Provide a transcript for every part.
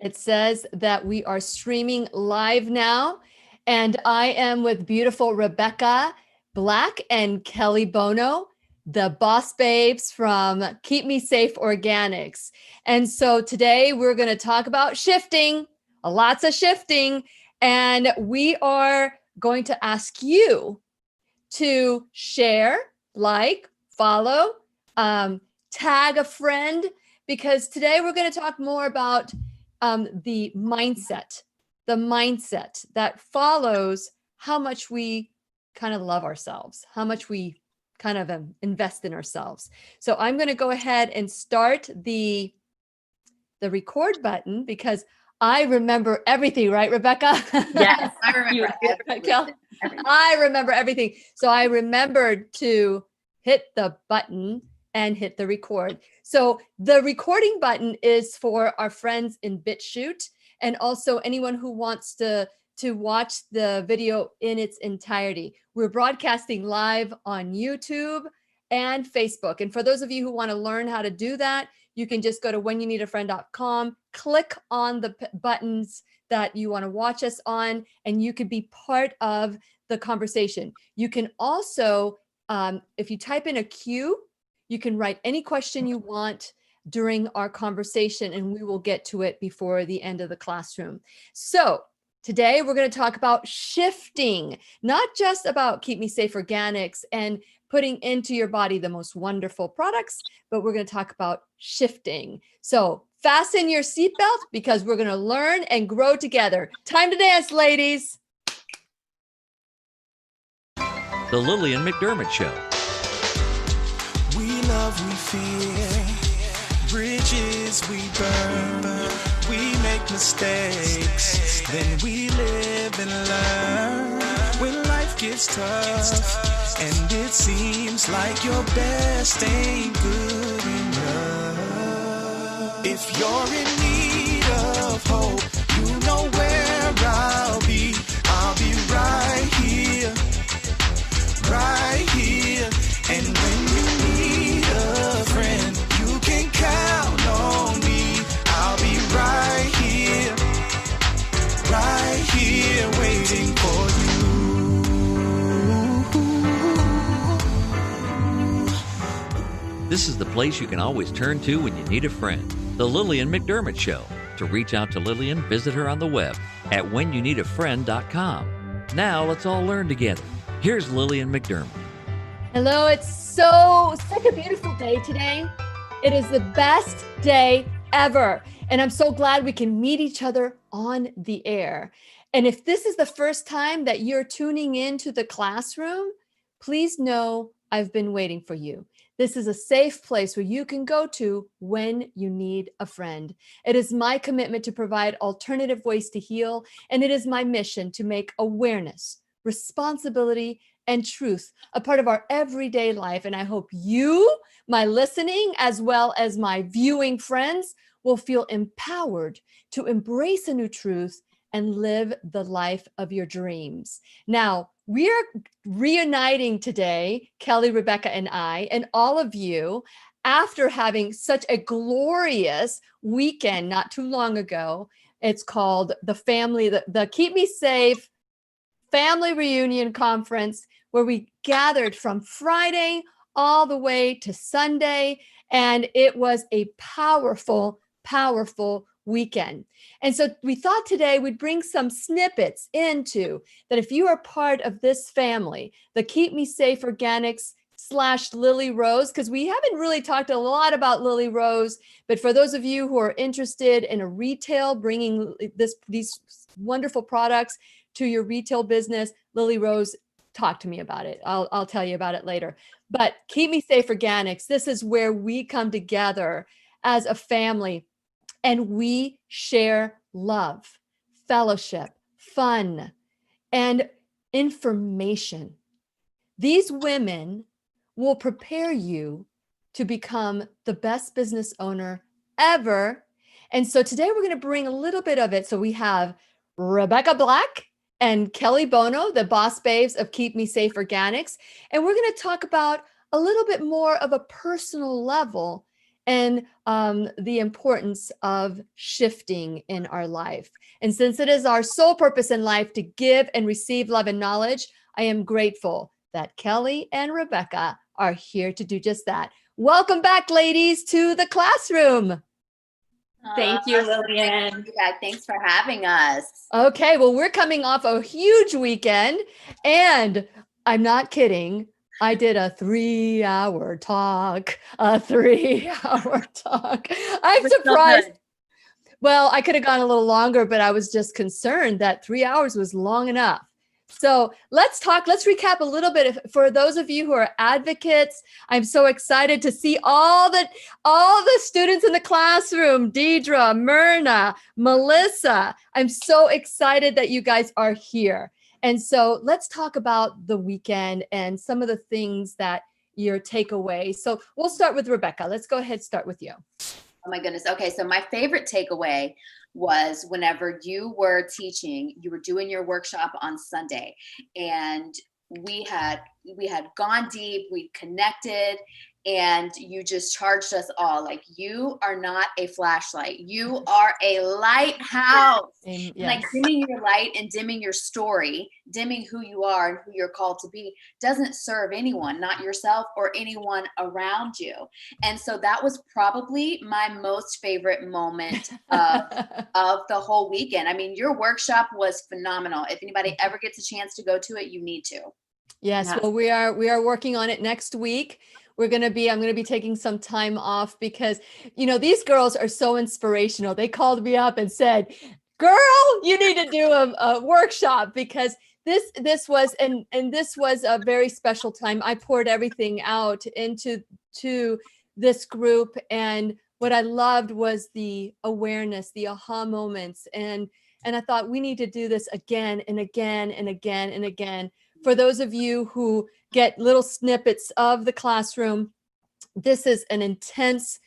It says that we are streaming live now, and I am with beautiful Rebecca Black and Kelli Bono, the boss babes from Keep Me Safe Organics. And so today we're going to talk about shifting, lots of shifting, and we are going to ask you to share, like, follow, tag a friend, because today we're going to talk more about the mindset that follows how much we kind of love ourselves, how much we kind of invest in ourselves. So I'm going to go ahead and start the record button because I remember everything, right, Rebecca? Yes, I remember everything. I remember everything. So I remembered to hit the button and hit the record. So the recording button is for our friends in BitChute and also anyone who wants to watch the video in its entirety. We're broadcasting live on YouTube and Facebook. And for those of you who want to learn how to do that, you can just go to whenyouneedafriend.com, click on the buttons that you want to watch us on, and you can be part of the conversation. You can also, if you type in a Q, you can write any question you want during our conversation, and we will get to it before the end of the classroom. So today we're going to talk about shifting, not just about Keep Me Safe Organics and putting into your body the most wonderful products, but we're going to talk about shifting. So fasten your seatbelt because we're going to learn and grow together. Time to dance, ladies. The Lillian McDermott Show. We love, we fear, bridges we burn, we make mistakes, then we live and learn. When life gets tough, and it seems like your best ain't good enough. If you're in need of hope, you know where I'll be right here, right here. And when you need a friend, you can count on me. I'll be right here, waiting for you. This is the place you can always turn to when you need a friend. The Lillian McDermott Show. To reach out to Lillian, visit her on the web at whenyouneedafriend.com. Now let's all learn together. Here's Lillian McDermott. Hello, it's such a beautiful day today. It is the best day ever. And I'm so glad we can meet each other on the air. And if this is the first time that you're tuning into the classroom, please know I've been waiting for you. This is a safe place where you can go to when you need a friend. It is my commitment to provide alternative ways to heal, and it is my mission to make awareness, responsibility, and truth a part of our everyday life. And I hope you, my listening, as well as my viewing friends, will feel empowered to embrace a new truth and live the life of your dreams. Now, we are reuniting today, Kelli, Rebecca, and I, and all of you, after having such a glorious weekend not too long ago. It's called the Keep Me Safe Family Reunion Conference, where we gathered from Friday all the way to Sunday. And it was a powerful, powerful weekend. And so we thought today we'd bring some snippets into that. If you are part of this family, the Keep Me Safe Organics / Lily Rose, because we haven't really talked a lot about Lily Rose, but for those of you who are interested in a retail, bringing these wonderful products to your retail business, Lily Rose, talk to me about it. I'll tell you about it later. But Keep Me Safe Organics, this is where we come together as a family and we share love, fellowship, fun, and information. These women will prepare you to become the best business owner ever. And so today we're going to bring a little bit of it. So we have Rebecca Black and Kelli Bono, the boss babes of Keep Me Safe Organics. And we're going to talk about a little bit more of a personal level and the importance of shifting in our life. And since it is our sole purpose in life to give and receive love and knowledge, I am grateful that Kelli and Rebecca are here to do just that. Welcome back, ladies, to the classroom. Thank you, Lillian. Yeah, thanks for having us. Okay, well, we're coming off a huge weekend, and I'm not kidding. I did a 3-hour talk, I'm surprised. Well, I could have gone a little longer, but I was just concerned that 3 hours was long enough. So let's recap a little bit. For those of you who are advocates, I'm so excited to see all the students in the classroom, Deidre, Myrna, Melissa. I'm so excited that you guys are here. And so let's talk about the weekend and some of the things that your takeaway. So we'll start with Rebecca. Let's go ahead, start with you. Oh my goodness. Okay. So my favorite takeaway was whenever you were teaching, you were doing your workshop on Sunday, and we had gone deep, we connected, and you just charged us all like, you are not a flashlight, you are a lighthouse. Yes. And like dimming your light and dimming your story, dimming who you are and who you're called to be doesn't serve anyone, not yourself or anyone around you. And so that was probably my most favorite moment of the whole weekend. I mean, your workshop was phenomenal. If anybody ever gets a chance to go to it, you need to. Yes, well, we are working on it next week. I'm going to be taking some time off because, these girls are so inspirational. They called me up and said, girl, you need to do a workshop, because this was a very special time. I poured everything out into this group. And what I loved was the awareness, the aha moments. And I thought we need to do this again and again and again and again. For those of you who get little snippets of the classroom, this is an intense,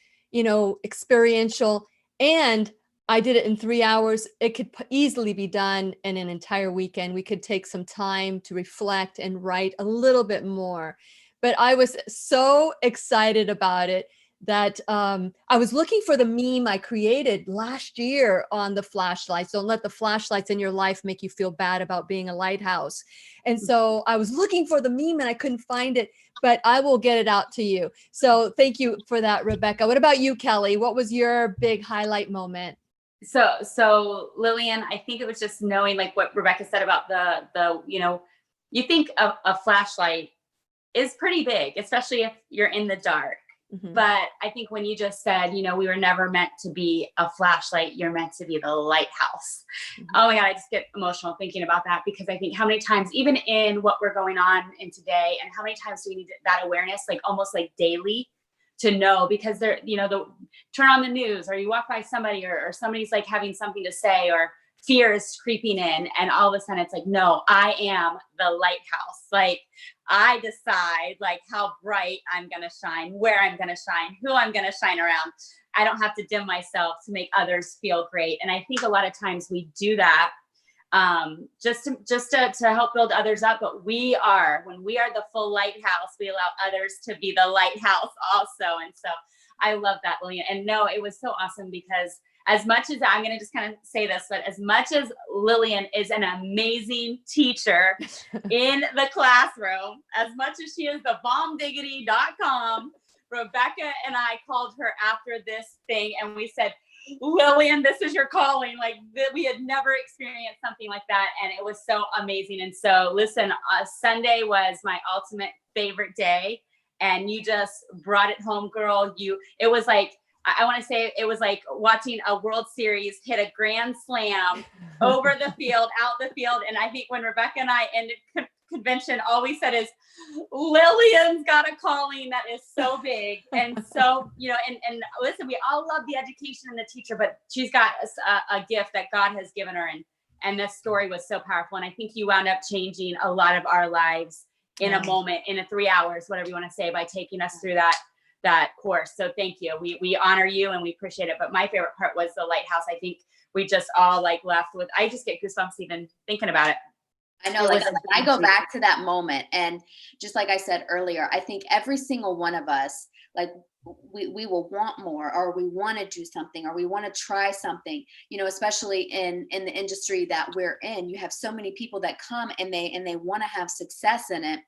experiential, and I did it in 3 hours. It could easily be done in an entire weekend. We could take some time to reflect and write a little bit more. But I was so excited about it that I was looking for the meme I created last year on the flashlights. Don't let the flashlights in your life make you feel bad about being a lighthouse. And so I was looking for the meme and I couldn't find it, but I will get it out to you. So thank you for that, Rebecca. What about you, Kelli? What was your big highlight moment? So Lillian, I think it was just knowing, like what Rebecca said about the you think a flashlight is pretty big, especially if you're in the dark. Mm-hmm. But I think when you just said, we were never meant to be a flashlight, you're meant to be the lighthouse. Mm-hmm. Oh my God, I just get emotional thinking about that, because I think how many times, even in what we're going on in today, and how many times do we need that awareness, like almost like daily, to know, because they're, turn on the news, or you walk by somebody, or somebody's like having something to say, or fear is creeping in, and all of a sudden it's like, no, I am the lighthouse. Like, I decide like how bright I'm going to shine, where I'm going to shine, who I'm going to shine around. I don't have to dim myself to make others feel great. And I think a lot of times we do that just to help build others up. But when we are the full lighthouse, we allow others to be the lighthouse also. And so I love that, Lillian. And no, it was so awesome, because as much as I'm going to just kind of say this, but as much as Lillian is an amazing teacher in the classroom, as much as she is the bombdiggity.com, Rebecca and I called her after this thing and we said, Lillian, this is your calling. Like, we had never experienced something like that. And it was so amazing. And so listen, Sunday was my ultimate favorite day. And you just brought it home, girl. It was like, I want to say it was like watching a World Series hit a grand slam over the field, out the field. And I think when Rebecca and I ended convention, all we said is, Lillian's got a calling that is so big. And so, and listen, we all love the education and the teacher, but she's got a gift that God has given her. And this story was so powerful. And I think you wound up changing a lot of our lives in a moment, in 3 hours, whatever you want to say, by taking us through that course. So thank you. We honor you and we appreciate it. But my favorite part was the lighthouse. I think we just all left with, I just get goosebumps even thinking about it. I know, like I go back to that moment, and just like I said earlier, I think every single one of us like we will want more, or we want to do something, or we want to try something, you know, especially in the industry that we're in. You have so many people that come and they want to have success in it,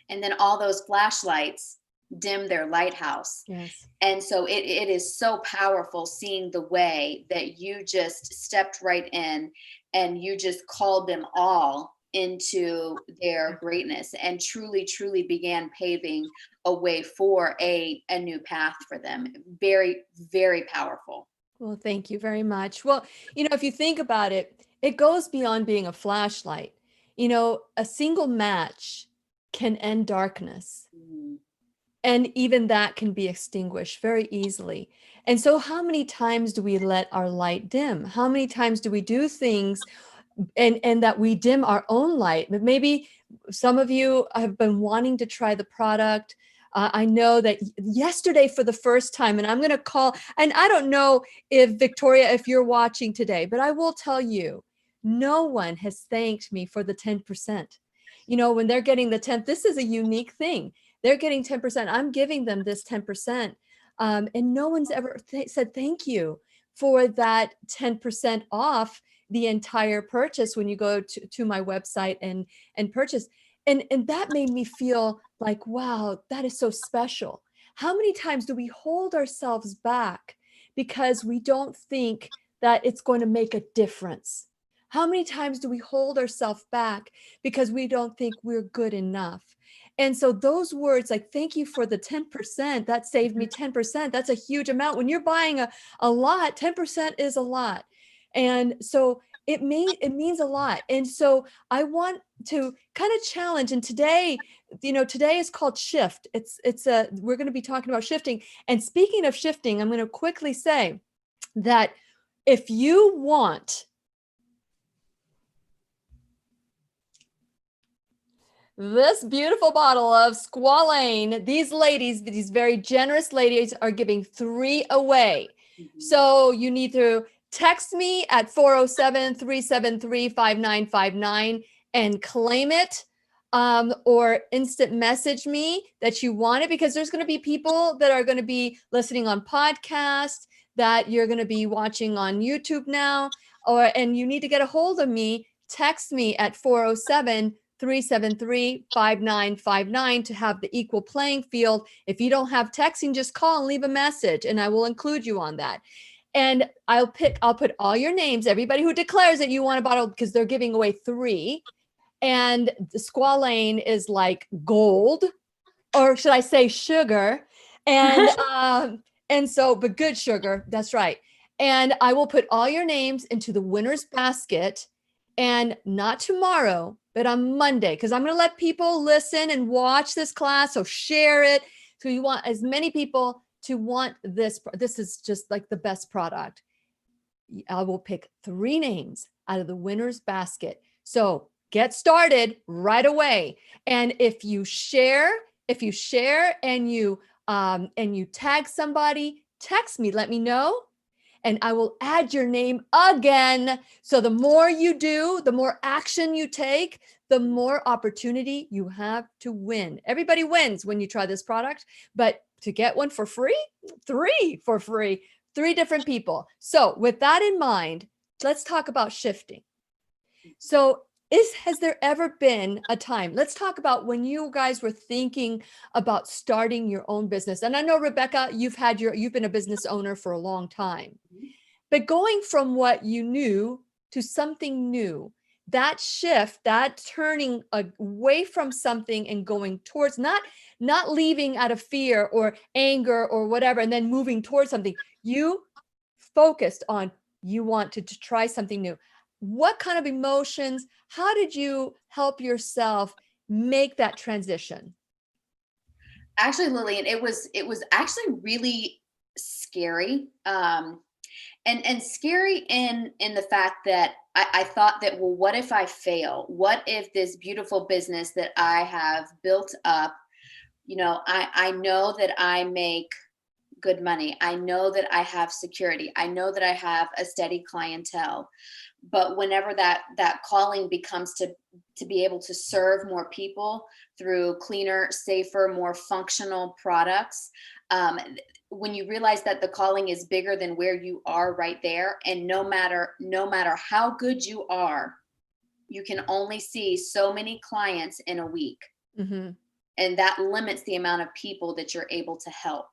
and then all those flashlights dim their lighthouse. Yes. And so it is so powerful seeing the way that you just stepped right in and you just called them all into their greatness and truly began paving a way for a new path for them. Very, very powerful. Well, thank you very much. Well, if you think about it, it goes beyond being a flashlight. A single match can end darkness. Mhm. And even that can be extinguished very easily. And so how many times do we let our light dim? How many times do we do things and that we dim our own light? But maybe some of you have been wanting to try the product. I know that yesterday for the first time, and I'm going to call, and I don't know if Victoria, if you're watching today, but I will tell you, no one has thanked me for the 10%. When they're getting the 10th, this is a unique thing. They're getting 10%. I'm giving them this 10%. And no one's ever said thank you for that 10% off the entire purchase when you go to my website and purchase. And that made me feel like, wow, that is so special. How many times do we hold ourselves back because we don't think that it's going to make a difference? How many times do we hold ourselves back because we don't think we're good enough? And so those words like, thank you for the 10%, that saved me 10%. That's a huge amount. When you're buying a lot, 10% is a lot. And so it means a lot. And so I want to kind of challenge. And today, today is called Shift. We're going to be talking about shifting. And speaking of shifting, I'm going to quickly say that if you want this beautiful bottle of squalane, these ladies, these very generous ladies, are giving 3 away. Mhm. So you need to text me at 407-373-5959 and claim it, or instant message me that you want it, because there's going to be people that are going to be listening on podcasts that you're going to be watching on YouTube now, and you need to get a hold of me. Text me at 407-373-5959 to have the equal playing field. If you don't have texting, just call and leave a message and I will include you on that. And I'll put all your names, everybody who declares that you want a bottle, because they're giving away 3. And the squalane is like gold, or should I say sugar? And but good sugar, that's right. And I will put all your names into the winner's basket, and not tomorrow, but on Monday, because I'm going to let people listen and watch this class. So share it. So you want as many people to want this. This is just like the best product. I will pick 3 names out of the winner's basket. So get started right away. And if you share and you tag somebody, text me, let me know, and I will add your name again. So the more you do, the more action you take, the more opportunity you have to win. Everybody wins when you try this product, but to get one for free, 3 for free, 3 different people. So with that in mind, let's talk about shifting. So has there ever been a time, let's talk about when you guys were thinking about starting your own business. And I know, Rebecca, you've been a business owner for a long time, but going from what you knew to something new, that shift, that turning away from something and going towards, not leaving out of fear or anger or whatever, and then moving towards something, you focused on, you wanted to try something new. What kind of emotions, how did you help yourself make that transition? Actually, Lillian, it was actually really scary. And scary in the fact that I thought that, well, what if I fail? What if this beautiful business that I have built up, I know that I make good money. I know that I have security. I know that I have a steady clientele. But whenever that calling becomes to be able to serve more people through cleaner, safer, more functional products, when you realize that the calling is bigger than where you are right there, and no matter how good you are, you can only see so many clients in a week. Mm-hmm. And that limits the amount of people that you're able to help.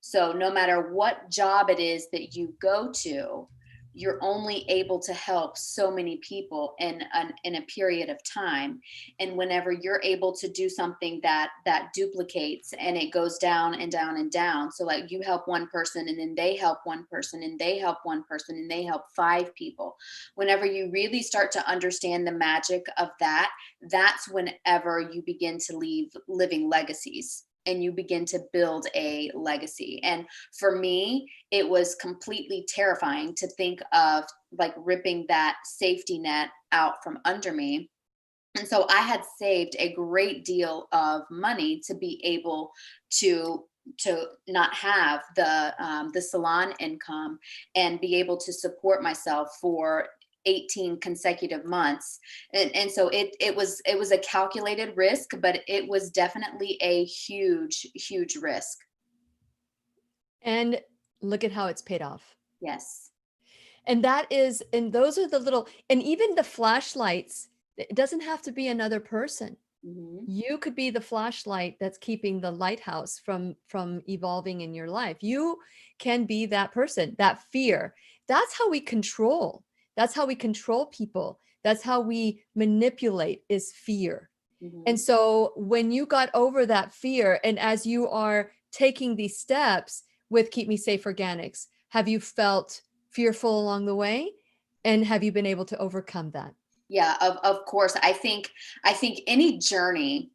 So no matter what job it is that you go to, you're only able to help so many people in a period of time. And whenever you're able to do something that duplicates, and it goes down and down and down. So like you help one person, and then they help one person, and they help one person, and they help 5 people. Whenever you really start to understand the magic of that, that's whenever you begin to living legacies. And you begin to build a legacy. And for me, it was completely terrifying to think of like ripping that safety net out from under me. And so I had saved a great deal of money to be able to not have the salon income and be able to support myself for 18 consecutive months. And so it was a calculated risk, but it was definitely a huge risk. And look at how it's paid off. Yes. And those are the little, and even the flashlights, it doesn't have to be another person. Mm-hmm. You could be the flashlight that's keeping the lighthouse from evolving in your life. You can be that person, that fear. That's how we control. That's how we control people. That's how we manipulate, is fear. Mm-hmm. And so when you got over that fear, and as you are taking these steps with Keep Me Safe Organics, have you felt fearful along the way? And have you been able to overcome that? Yeah, of course. I think any journey,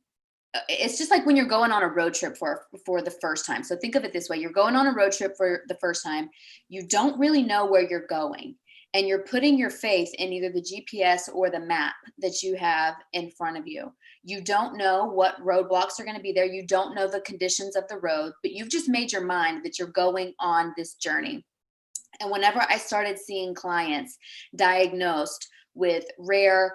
it's just like when you're going on a road trip for the first time. So think of it this way. You're going on a road trip for the first time. You don't really know where you're going. And you're putting your faith in either the GPS or the map that you have in front of you. You don't know what roadblocks are going to be there. You don't know the conditions of the road, but you've just made your mind that you're going on this journey. And whenever I started seeing clients diagnosed with rare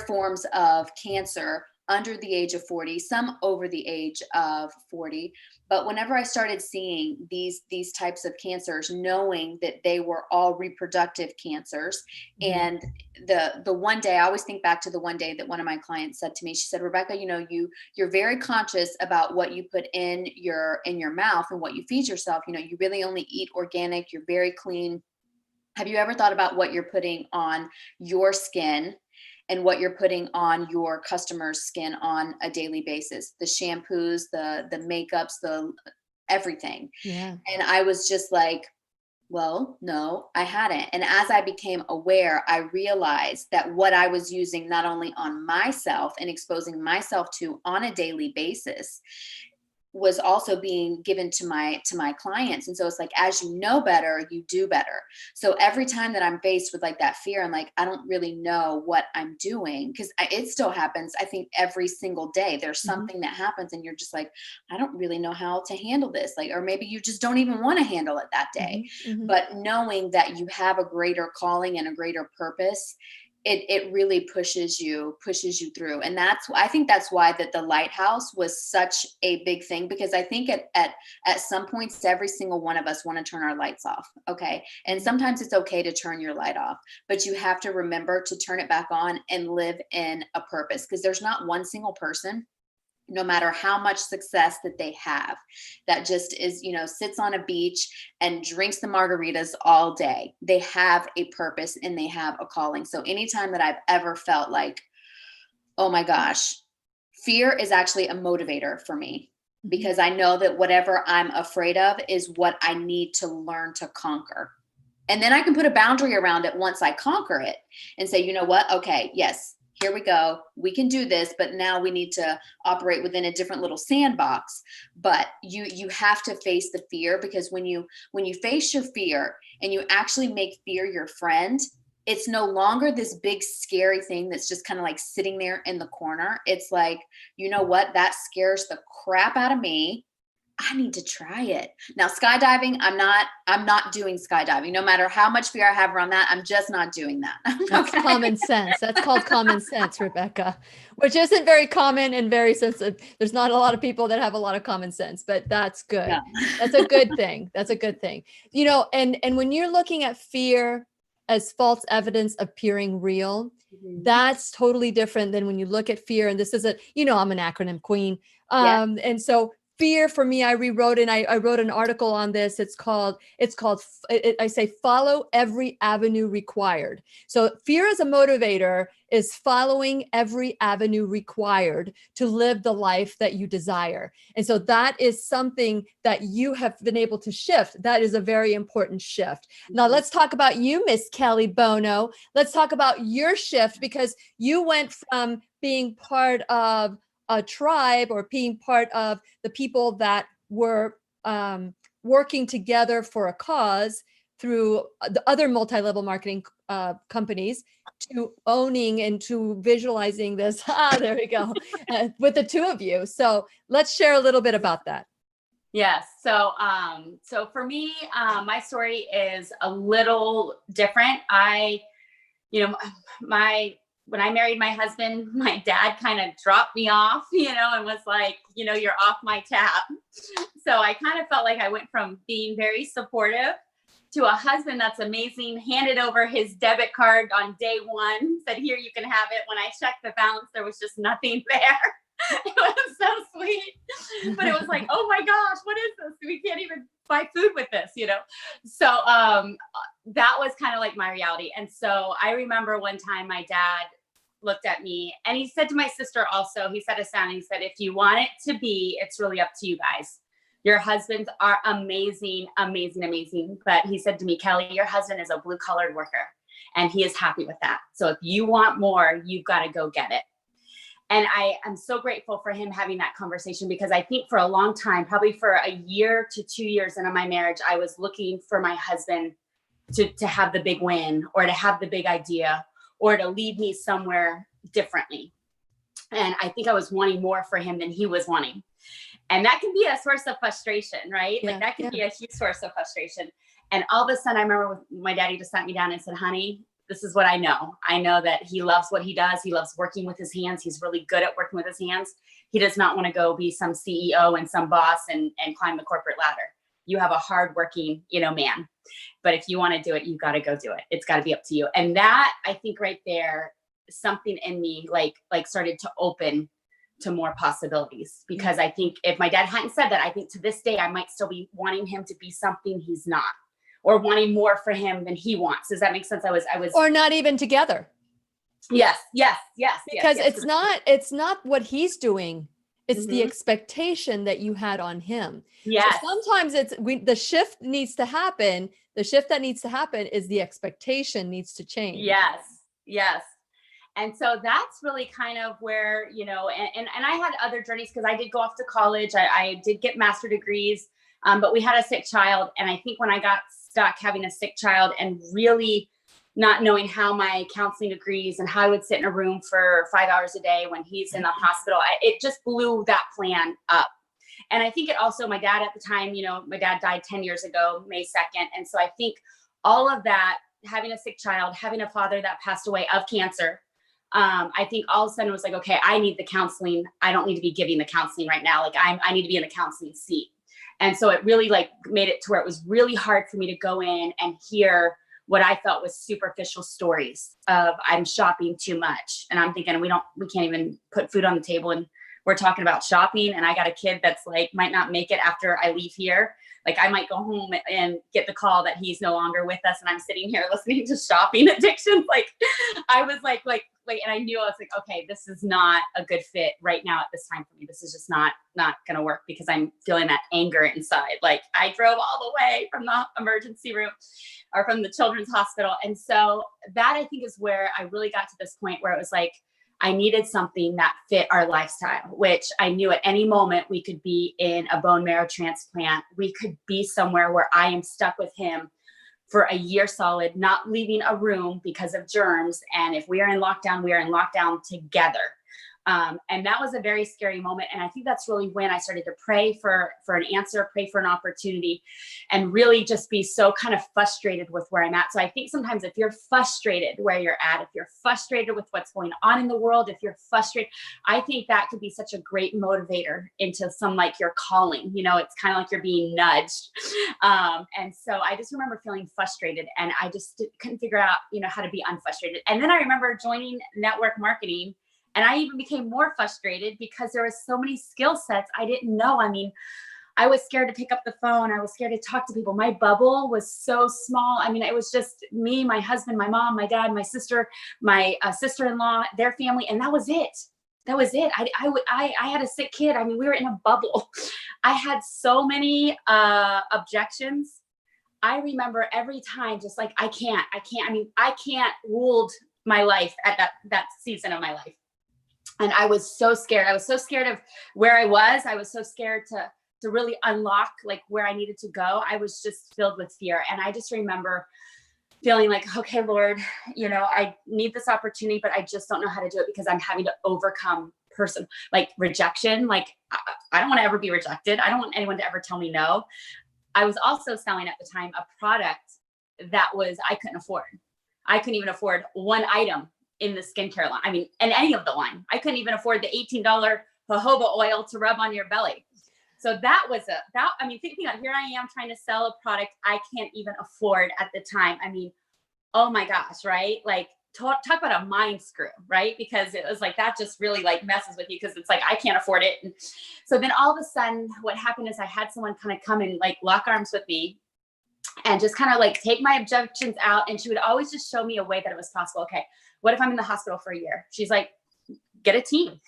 forms of cancer under the age of 40, some over the age of 40. But whenever I started seeing these types of cancers, knowing that they were all reproductive cancers, Mm-hmm. and the one day, I always think back to the one day that one of my clients said to me, she said, Rebecca, you're very conscious about what you put in your mouth and what you feed yourself. You really only eat organic. You're very clean. Have you ever thought about what you're putting on your skin and what you're putting on your customers' skin on a daily basis? The shampoos, the makeups, the everything. Yeah. And I was just like, well, no, I hadn't. And as I became aware, I realized that what I was using not only on myself and exposing myself to on a daily basis was also being given to my clients. And so it's like, as you know better, you do better. So every time that I'm faced with like that fear, I'm like, I don't really know what I'm doing, because it still happens. I think every single day there's something that happens and you're just like, I don't really know how to handle this. Like, or maybe you just don't even want to handle it that day. Mm-hmm. But knowing that you have a greater calling and a greater purpose, it really pushes you through. And I think that's why that the lighthouse was such a big thing, because I think at some points, every single one of us want to turn our lights off. Okay. And sometimes it's okay to turn your light off, but you have to remember to turn it back on and live in a purpose, because there's not one single person, no matter how much success that they have, that just is, sits on a beach and drinks the margaritas all day. They have a purpose and they have a calling. So anytime that I've ever felt like, oh my gosh, fear is actually a motivator for me, because I know that whatever I'm afraid of is what I need to learn to conquer. And then I can put a boundary around it once I conquer it and say, you know what? Okay, yes, here we go. We can do this, but now we need to operate within a different little sandbox. But you have to face the fear, because when you face your fear and you actually make fear your friend, it's no longer this big scary thing that's just kind of like sitting there in the corner. It's like, you know what? That scares the crap out of me. I need to try it. Now, skydiving, I'm not doing skydiving. No matter how much fear I have around that, I'm just not doing that. That's common sense. That's called common sense, Rebecca, which isn't very common and very sensitive. There's not a lot of people that have a lot of common sense, but that's good. Yeah. That's a good thing. That's a good thing. And when you're looking at fear as false evidence appearing real, that's totally different than when you look at fear. And this is I'm an acronym queen. And so fear for me, I rewrote and I wrote an article on this. It's called, I say, follow every avenue required. So fear as a motivator is following every avenue required to live the life that you desire. And so that is something that you have been able to shift. That is a very important shift. Now let's talk about you, Miss Kelli Bono. Let's talk about your shift, because you went from being part of a tribe or being part of the people that were working together for a cause through the other multi-level marketing companies, to owning and to visualizing this. There we go. With the two of you. So let's share a little bit about that. Yes. So for me, my story is a little different. When I married my husband, my dad kind of dropped me off, and was like, you're off my tap. So I kind of felt like I went from being very supportive to a husband that's amazing, handed over his debit card on day one, said, here, you can have it. When I checked the balance, there was just nothing there. It was so sweet. But it was like, oh my gosh, what is this? We can't even buy food with this, So that was kind of like my reality. And so I remember one time my dad looked at me and he said to my sister also, he said us down and he said, if you want it to be, it's really up to you guys. Your husbands are amazing, amazing, amazing. But he said to me, Kelli, your husband is a blue collar worker and he is happy with that. So if you want more, you've got to go get it. And I am so grateful for him having that conversation, because I think for a long time, probably for a year to 2 years into my marriage, I was looking for my husband to have the big win, or to have the big idea, or to lead me somewhere differently. And I think I was wanting more for him than he was wanting. And that can be a source of frustration, right? Yeah, like that can be a huge source of frustration. And all of a sudden I remember my daddy just sat me down and said, honey, this is what I know. I know that he loves what he does. He loves working with his hands. He's really good at working with his hands. He does not want to go be some CEO and some boss and climb the corporate ladder. You have a hardworking, man. But if you want to do it, you've got to go do it. It's got to be up to you. And that, I think right there, something in me like started to open to more possibilities. Because I think if my dad hadn't said that, I think to this day, I might still be wanting him to be something he's not, or wanting more for him than he wants. Does that make sense? I was, or not even together. Yes. Because it's not what he's doing. It's the expectation that you had on him. Yes. So sometimes the shift needs to happen. The shift that needs to happen is the expectation needs to change. Yes. And so that's really kind of where, and I had other journeys, because I did go off to college. I did get master degrees, but we had a sick child. And I think when I got stuck having a sick child and really not knowing how my counseling degrees and how I would sit in a room for 5 hours a day when he's in the hospital, it just blew that plan up. And I think it also, my dad at the time, my dad died 10 years ago, May 2nd. And so I think all of that, having a sick child, having a father that passed away of cancer, I think all of a sudden it was like, okay, I need the counseling. I don't need to be giving the counseling right now. Like I need to be in the counseling seat. And so it really made it to where it was really hard for me to go in and hear what I felt was superficial stories of I'm shopping too much. And I'm thinking we can't even put food on the table, and we're talking about shopping. And I got a kid that's might not make it after I leave here. I might go home and get the call that he's no longer with us. And I'm sitting here listening to shopping addictions. I was and I knew I was okay, this is not a good fit right now at this time for me. This is just not going to work, because I'm feeling that anger inside. I drove all the way from the emergency room or from the children's hospital. And so that, I think, is where I really got to this point where it was I needed something that fit our lifestyle, which I knew at any moment we could be in a bone marrow transplant. We could be somewhere where I am stuck with him for a year solid, not leaving a room because of germs. And if we are in lockdown, we are in lockdown together. And that was a very scary moment. And I think that's really when I started to pray for an answer, pray for an opportunity, and really just be so kind of frustrated with where I'm at. So I think sometimes if you're frustrated where you're at, if you're frustrated with what's going on in the world, if you're frustrated, I think that could be such a great motivator into some like your calling. You know, it's kind of like you're being nudged. And so I just remember feeling frustrated, and I just couldn't figure out, you know, how to be unfrustrated. And then I remember joining network marketing. And I even became more frustrated because there was so many skill sets I didn't know. I mean, I was scared to pick up the phone. I was scared to talk to people. My bubble was so small. I mean, it was just me, my husband, my mom, my dad, my sister, my sister-in-law, their family. And that was it. That was it. I had a sick kid. I mean, we were in a bubble. I had so many objections. I remember every time just like, I can't ruled my life at that season of my life. And I was so scared. I was so scared of where I was. I was so scared to really unlock like where I needed to go. I was just filled with fear. And I just remember feeling like, okay, Lord, you know, I need this opportunity, but I just don't know how to do it because I'm having to overcome like rejection. Like I don't want to ever be rejected. I don't want anyone to ever tell me no. I was also selling at the time a product that I couldn't afford. I couldn't even afford one item in the skincare line. I mean, in any of the line. I couldn't even afford the $18 jojoba oil to rub on your belly. So that was thinking about, here I am trying to sell a product I can't even afford at the time. I mean, oh my gosh, right? Like talk about a mind screw, right? Because it was like, that just really like messes with you because it's like, I can't afford it. And so then all of a sudden what happened is I had someone kind of come and like lock arms with me and just kind of like take my objections out. And she would always just show me a way that it was possible. Okay, what if I'm in the hospital for a year? She's like, get a team.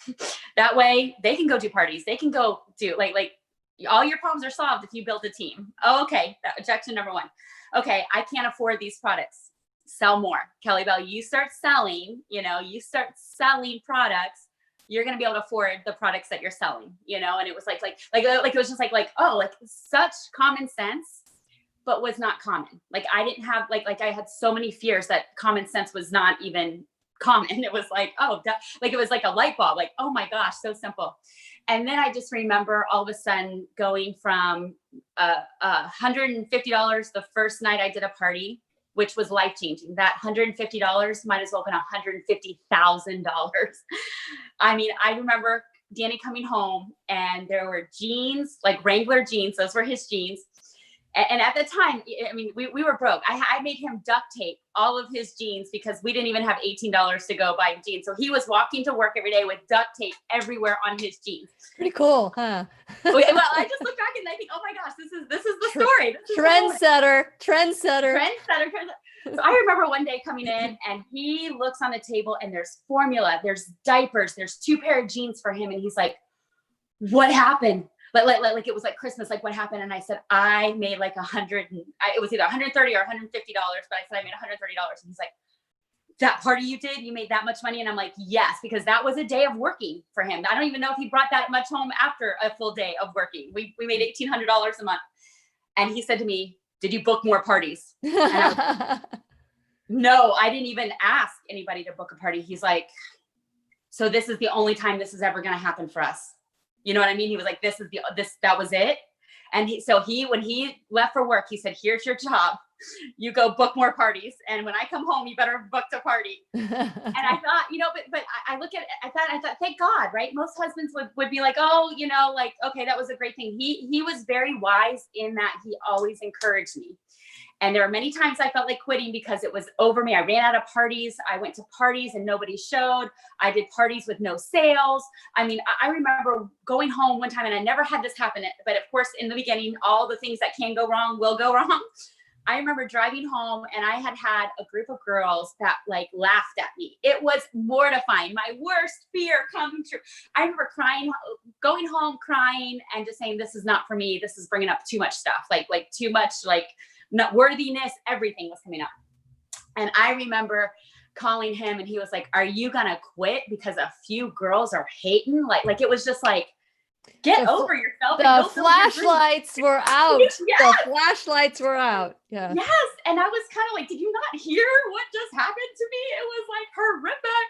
That way they can go do parties. They can go do like all your problems are solved if you build a team. Oh, okay. Objection number one. Okay, I can't afford these products. Sell more. Kelli Bell, you start selling products, you're going to be able to afford the products that you're selling, you know? And it was like it was just like, oh, like such common sense, but was not common. Like I didn't have like I had so many fears that common sense was not even common. It was like, oh, like it was like a light bulb, like, oh my gosh, so simple. And then I just remember all of a sudden going from $150 the first night I did a party, which was life-changing. That $150 might as well have been $150,000. I mean, I remember Danny coming home and there were jeans, like Wrangler jeans. Those were his jeans. And at the time, I mean, we were broke. I made him duct tape all of his jeans because we didn't even have $18 to go buy jeans. So he was walking to work every day with duct tape everywhere on his jeans. Pretty cool, huh? Well, I just look back and I think, oh my gosh, this is the story. Trendsetter. So I remember one day coming in and he looks on the table and there's formula, there's diapers, there's 2 pair of jeans for him. And he's like, what happened? Like it was like Christmas, like what happened? And I said, I made like it was either $130 or $150, but I said I made $130. And he's like, that party you did, you made that much money? And I'm like, yes, because that was a day of working for him. I don't even know if he brought that much home after a full day of working. We made $1,800 a month. And he said to me, did you book more parties? And I was, no, I didn't even ask anybody to book a party. He's like, so this is the only time this is ever going to happen for us. You know what I mean? He was like, that was it. And when he left for work, he said, here's your job. You go book more parties. And when I come home, you better book a party. And I thought, you know, but I look at it, I thought, thank God, right? Most husbands would be like, oh, you know, like, okay, that was a great thing. He was very wise in that he always encouraged me. And there were many times I felt like quitting because it was over me. I ran out of parties. I went to parties and nobody showed. I did parties with no sales. I mean, I remember going home one time, and I never had this happen, but of course, in the beginning, all the things that can go wrong will go wrong. I remember driving home and I had a group of girls that like laughed at me. It was mortifying. My worst fear coming true. I remember crying, going home crying and just saying, this is not for me. This is bringing up too much stuff, like too much, like not worthiness, everything was coming up. And I remember calling him and he was like, are you going to quit because a few girls are hating? Like it was just like, Get The over yourself. The and go build your dream. flashlights were out. Yes. The flashlights were out. Yeah. Yes. And I was kind of like, did you not hear what just happened to me? It was like horrific,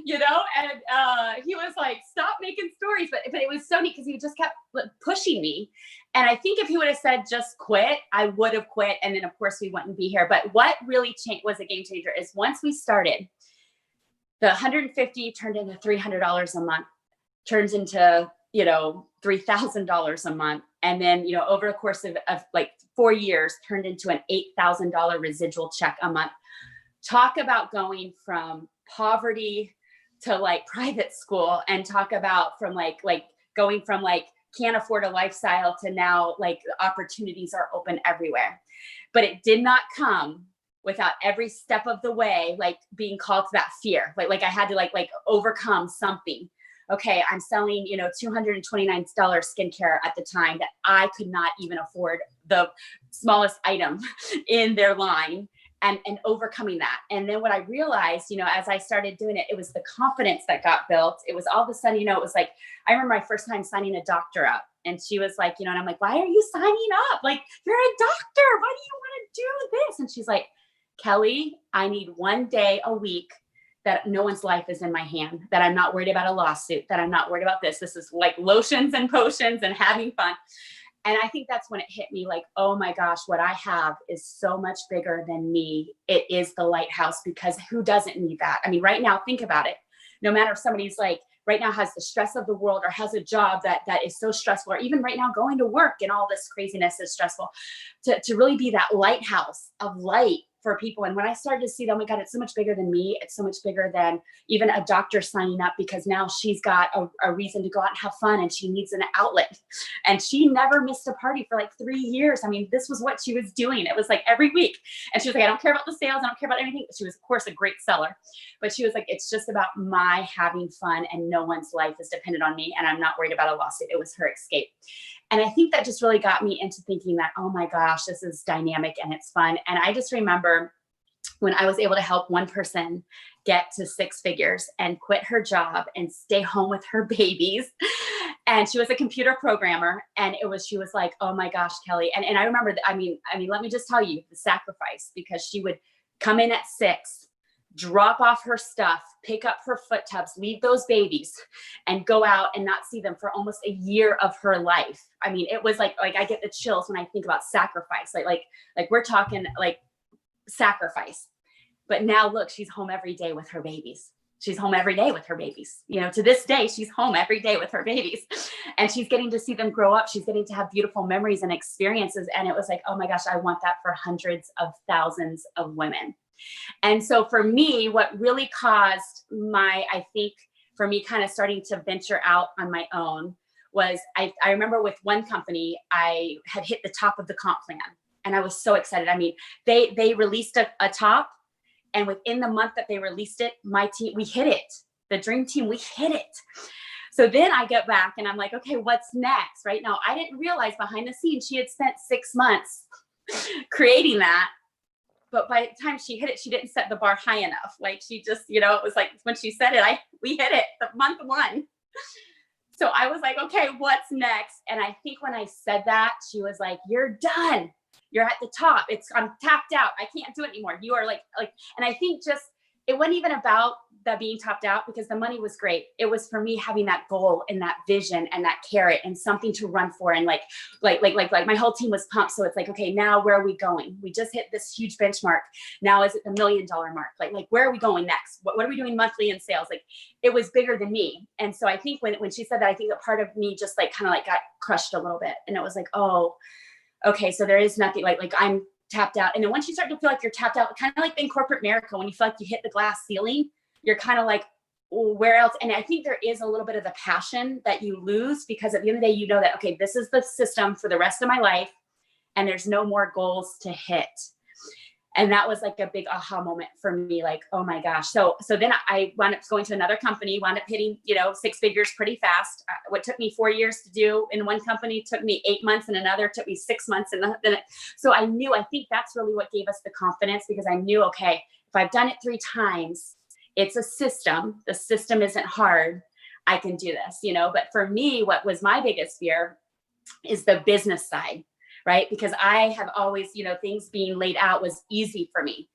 you know? And he was like, stop making stories. But it was so neat because he just kept pushing me. And I think if he would have said, just quit, I would have quit. And then of course we wouldn't be here. But what really was a game changer is once we started, the $150 turned into $300 a month, turns into, you know, $3,000 a month. And then, you know, over the course of like 4 years turned into an $8,000 residual check a month. Talk about going from poverty to like private school, and talk about from like going from like can't afford a lifestyle to now like opportunities are open everywhere. But it did not come without every step of the way, like being called to that fear. Like I had to like overcome something. Okay, I'm selling, you know, $229 skincare at the time that I could not even afford the smallest item in their line, and overcoming that. And then what I realized, you know, as I started doing it, it was the confidence that got built. It was all of a sudden, you know, it was like, I remember my first time signing a doctor up, and she was like, you know, and I'm like, why are you signing up? Like, you're a doctor. Why do you want to do this? And she's like, Kelli, I need 1 day a week that no one's life is in my hand, that I'm not worried about a lawsuit, that I'm not worried about this. This is like lotions and potions and having fun. And I think that's when it hit me like, oh my gosh, what I have is so much bigger than me. It is the lighthouse, because who doesn't need that? I mean, right now, think about it. No matter if somebody's like right now has the stress of the world, or has a job that is so stressful, or even right now going to work and all this craziness is stressful, to really be that lighthouse of light for people. And when I started to see that, oh my God, it's so much bigger than me. It's so much bigger than even a doctor signing up, because now she's got a reason to go out and have fun, and she needs an outlet. And she never missed a party for like 3 years. I mean, this was what she was doing. It was like every week. And she was like, I don't care about the sales. I don't care about anything. She was, of course, a great seller, but she was like, it's just about my having fun, and no one's life is dependent on me, and I'm not worried about a lawsuit. It was her escape. And I think that just really got me into thinking that, oh my gosh, this is dynamic and it's fun. And I just remember when I was able to help one person get to 6 figures and quit her job and stay home with her babies. And she was a computer programmer. And she was like, oh my gosh, Kelli. And I remember, I mean, let me just tell you the sacrifice, because she would come in at 6, drop off her stuff, pick up her foot tubs, leave those babies, and go out and not see them for almost a year of her life. I mean, it was like I get the chills when I think about sacrifice. Like we're talking like sacrifice. But now look, she's home every day with her babies. She's home every day with her babies. You know, to this day, she's home every day with her babies, and she's getting to see them grow up. She's getting to have beautiful memories and experiences. And it was like, oh my gosh, I want that for hundreds of thousands of women. And so for me, what really caused I think for me kind of starting to venture out on my own was I remember with one company, I had hit the top of the comp plan, and I was so excited. I mean, they released a top, and within the month that they released it, my team, we hit it. The dream team, we hit it. So then I get back and I'm like, okay, what's next? Right now, I didn't realize behind the scenes, she had spent 6 months creating that. But by the time she hit it, she didn't set the bar high enough. Like she just, you know, it was like when she said it, we hit it the month 1. So I was like, okay, what's next? And I think when I said that, she was like, you're done. You're at the top. I'm tapped out. I can't do it anymore. You are like, and I think just, it wasn't even about the being topped out, because the money was great. It was for me having that goal and that vision and that carrot and something to run for. And like my whole team was pumped. So it's like, okay, now where are we going? We just hit this huge benchmark. Now is it the $1 million mark? Like where are we going next? What are we doing monthly in sales? Like it was bigger than me. And so I think when she said that, I think that part of me just like kind of like got crushed a little bit. And it was like, oh, okay, so there is nothing like I'm tapped out. And then once you start to feel like you're tapped out, kind of like in corporate America, when you feel like you hit the glass ceiling, you're kind of like, well, where else? And I think there is a little bit of the passion that you lose, because at the end of the day, you know that, okay, this is the system for the rest of my life, and there's no more goals to hit. And that was like a big aha moment for me. Like, oh my gosh. So then I wound up going to another company, wound up hitting, 6 figures pretty fast. What took me 4 years to do in one company took me 8 months in another, took me 6 months. So I think that's really what gave us the confidence, because I knew, okay, if I've done it 3 times, it's a system. The system isn't hard. I can do this, but for me, what was my biggest fear is the business side, right? Because I have always, things being laid out was easy for me.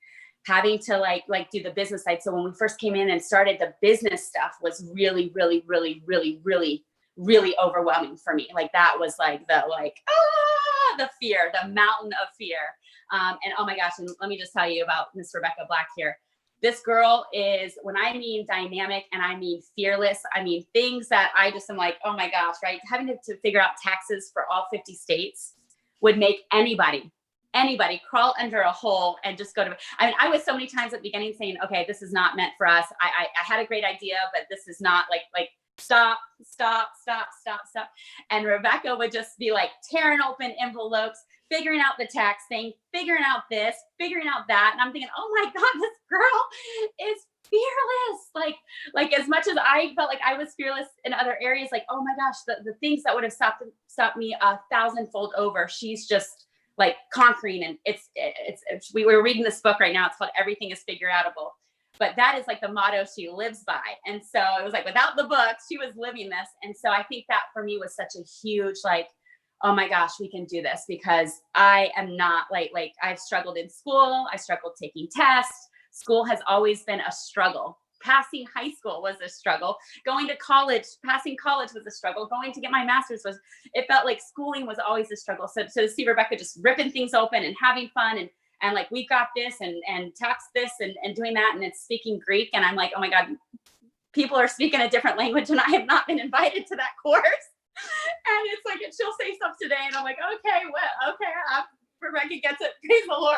Having to like do the business side. So when we first came in and started, the business stuff was really, really, really, really, really, really overwhelming for me. Like that was like the fear, the mountain of fear. And oh my gosh, and let me just tell you about Miss Rebecca Black here. This girl is, when I mean dynamic and I mean fearless, I mean things that I just am like, oh my gosh, right? Having to figure out taxes for all 50 states would make anybody crawl under a hole and just go to, I was so many times at the beginning saying, okay, this is not meant for us. I had a great idea, but this is not like, stop. And Rebecca would just be like tearing open envelopes, figuring out the tax thing, figuring out this, figuring out that. And I'm thinking, oh my God, this girl is fearless. Like as much as I felt like I was fearless in other areas, like, oh my gosh, the things that would have stopped me 1,000-fold over, she's just like conquering. And we were reading this book right now. It's called Everything is Figure Outable. But that is like the motto she lives by. And so it was like, without the book, she was living this. And so I think that for me was such a huge, like, oh my gosh, we can do this, because I am not like I've struggled in school. I struggled taking tests. School has always been a struggle. Passing high school was a struggle. Going to college, passing college was a struggle. Going to get my master's it felt like schooling was always a struggle. So to see Rebecca just ripping things open and having fun and like, we've got this and tax this and doing that. And it's speaking Greek. And I'm like, oh my God, people are speaking a different language and I have not been invited to that course. And it's like, she'll say stuff today. And I'm like, okay, Rebecca gets it. Praise the Lord,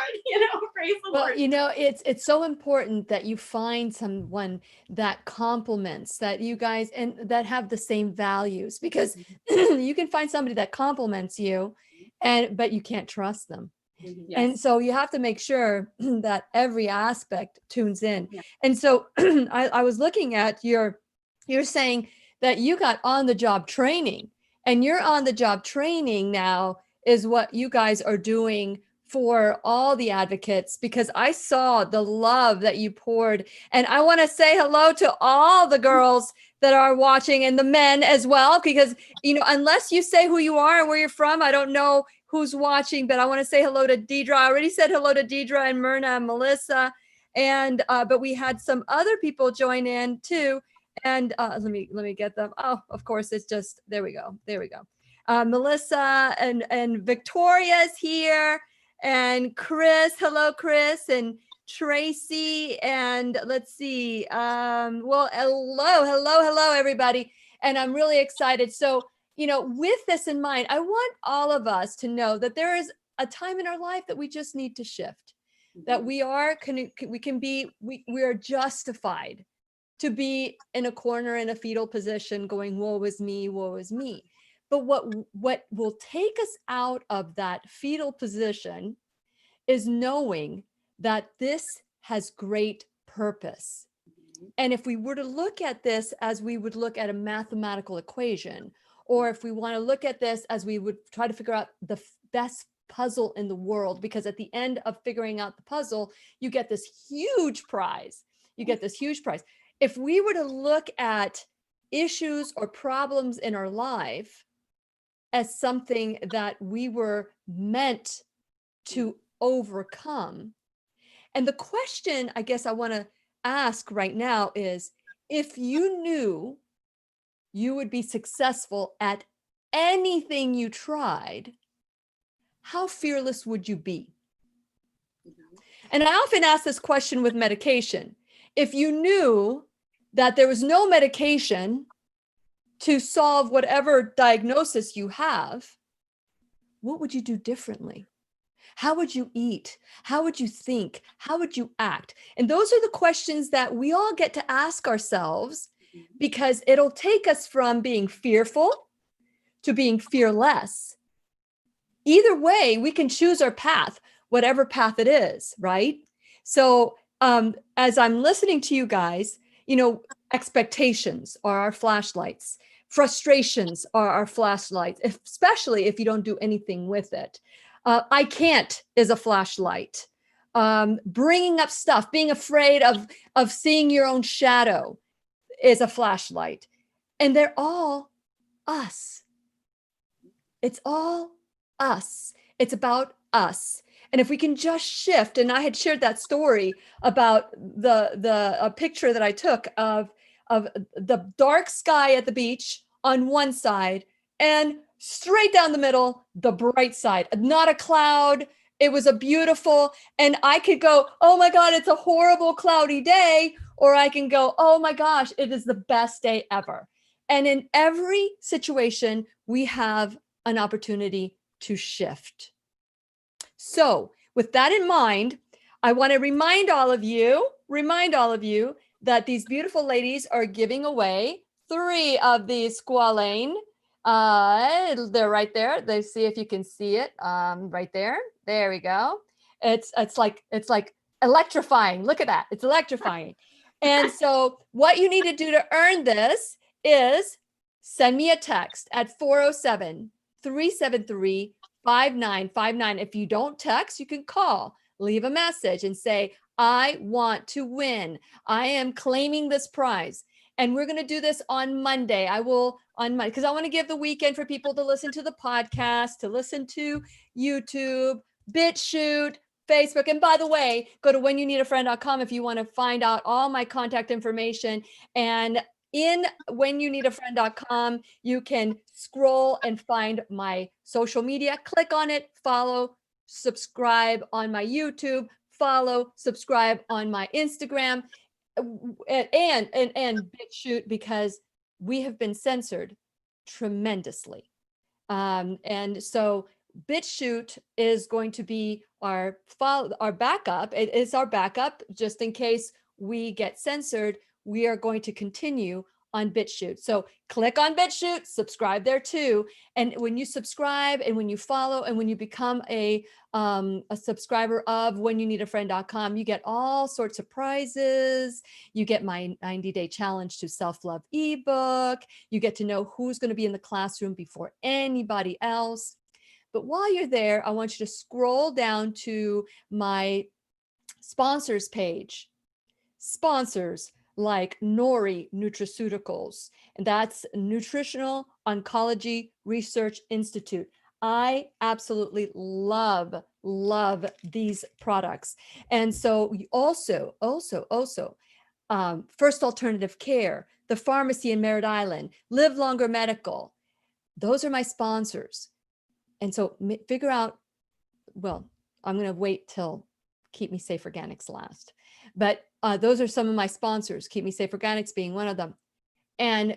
praise the Lord. It's so important that you find someone that complements, that you guys, and that have the same values, because you can find somebody that complements you, but you can't trust them. Yes. And so you have to make sure that every aspect tunes in. Yeah. And so I was looking at you're saying that you got on the job training, and your on the job training now is what you guys are doing for all the advocates, because I saw the love that you poured. And I want to say hello to all the girls that are watching, and the men as well, because, unless you say who you are and where you're from, I don't know who's watching, but I want to say hello to Deidre. I already said hello to Deidre and Myrna and Melissa. And, but we had some other people join in too. And let me get them. Oh, of course, it's just, there we go. Melissa and Victoria's here, and Chris. Hello, Chris, and Tracy. And let's see. Hello, everybody. And I'm really excited. So, with this in mind, I want all of us to know that there is a time in our life that we just need to shift, that we are justified to be in a corner in a fetal position going, woe is me, woe is me. But what will take us out of that fetal position is knowing that this has great purpose. And if we were to look at this as we would look at a mathematical equation, or if we want to look at this as we would try to figure out the best puzzle in the world, because at the end of figuring out the puzzle, you get this huge prize. If we were to look at issues or problems in our life as something that we were meant to overcome. And the question I guess I want to ask right now is, if you knew you would be successful at anything you tried, how fearless would you be? And I often ask this question with medication. If you knew that there was no medication to solve whatever diagnosis you have, what would you do differently? How would you eat? How would you think? How would you act? And those are the questions that we all get to ask ourselves, because it'll take us from being fearful to being fearless. Either way, we can choose our path, whatever path it is, right? So as I'm listening to you guys, expectations are our flashlights. Frustrations are our flashlights, especially if you don't do anything with it. I can't is a flashlight. Bringing up stuff, being afraid of seeing your own shadow is a flashlight. And they're all us. It's all us. It's about us. And if we can just shift, and I had shared that story about the picture that I took of the dark sky at the beach on one side and straight down the middle, the bright side, not a cloud. It was a beautiful, and I could go, oh my God, it's a horrible cloudy day. Or I can go, oh my gosh, it is the best day ever. And in every situation, we have an opportunity to shift. So with that in mind, I want to remind all of you that these beautiful ladies are giving away 3 of these squalane. They're right there. They see if you can see it right there. There we go. It's like electrifying. Look at that. It's electrifying. And so what you need to do to earn this is send me a text at 407-373-5959. If you don't text, you can call, leave a message and say, I want to win. I am claiming this prize. And we're going to do this on Monday. Because I want to give the weekend for people to listen to the podcast, to listen to YouTube, BitChute, Facebook. And by the way, go to whenyouneedafriend.com if you want to find out all my contact information. And in whenyouneedafriend.com, you can scroll and find my social media. Click on it, follow, subscribe on my YouTube, follow, subscribe on my Instagram, and BitChute, because we have been censored tremendously. And so BitChute is going to be our backup. It is our backup just in case we get censored. We are going to continue on BitChute. So click on BitChute, subscribe there too. And when you subscribe and when you follow and when you become a subscriber of whenyouneedafriend.com, you get all sorts of prizes. You get my 90-day challenge to self-love ebook. You get to know who's going to be in the classroom before anybody else. But while you're there, I want you to scroll down to my sponsors page. Sponsors like Nori Nutraceuticals, and that's Nutritional Oncology Research Institute. I absolutely love these products. And so also, First Alternative Care, the pharmacy in Merritt Island, Live Longer Medical. Those are my sponsors. And so figure out, well, I'm going to wait till Keep Me Safe Organics last. But those are some of my sponsors, Keep Me Safe Organics being one of them. And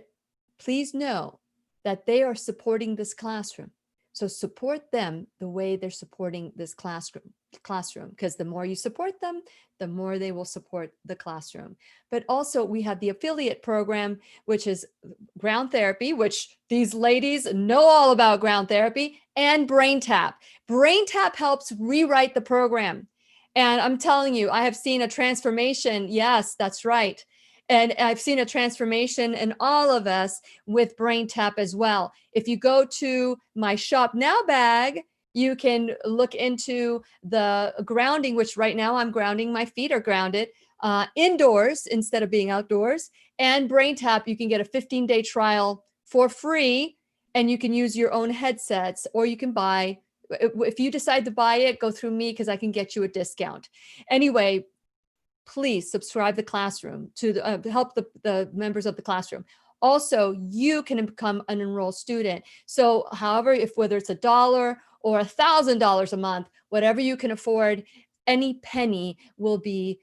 please know that they are supporting this classroom. So support them the way they're supporting this classroom, because the more you support them, the more they will support the classroom. But also we have the affiliate program, which is Ground Therapy, which these ladies know all about Ground Therapy, and Brain Tap. Brain Tap helps rewrite the program. And I'm telling you, I have seen a transformation. Yes, that's right. And I've seen a transformation in all of us with Brain Tap as well. If you go to my Shop Now bag, you can look into the grounding, which right now I'm grounding. My feet are grounded indoors instead of being outdoors. And Brain Tap, you can get a 15-day trial for free, and you can use your own headsets, or you can buy. If you decide to buy it, go through me because I can get you a discount. Anyway, please subscribe the classroom to help the members of the classroom. Also, you can become an enrolled student. So however, whether it's $1 or $1,000 a month, whatever you can afford, any penny will be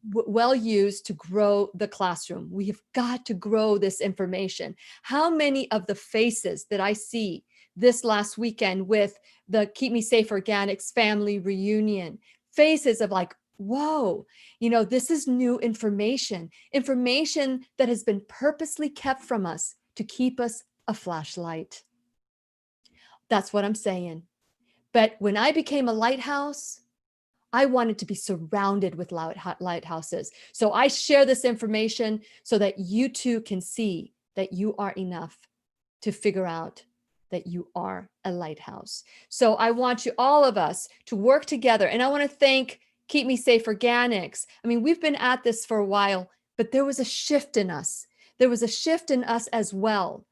well used to grow the classroom. We have got to grow this information. How many of the faces that I see this last weekend with the Keep Me Safe Organics family reunion, faces of like, whoa, this is new information that has been purposely kept from us to keep us a flashlight. That's what I'm saying. But when I became a lighthouse, I wanted to be surrounded with lighthouses. So I share this information so that you too can see that you are enough to figure out that you are a lighthouse. So I want all of us to work together. And I want to thank Keep Me Safe Organics. I mean, we've been at this for a while, but there was a shift in us. there was a shift in us as well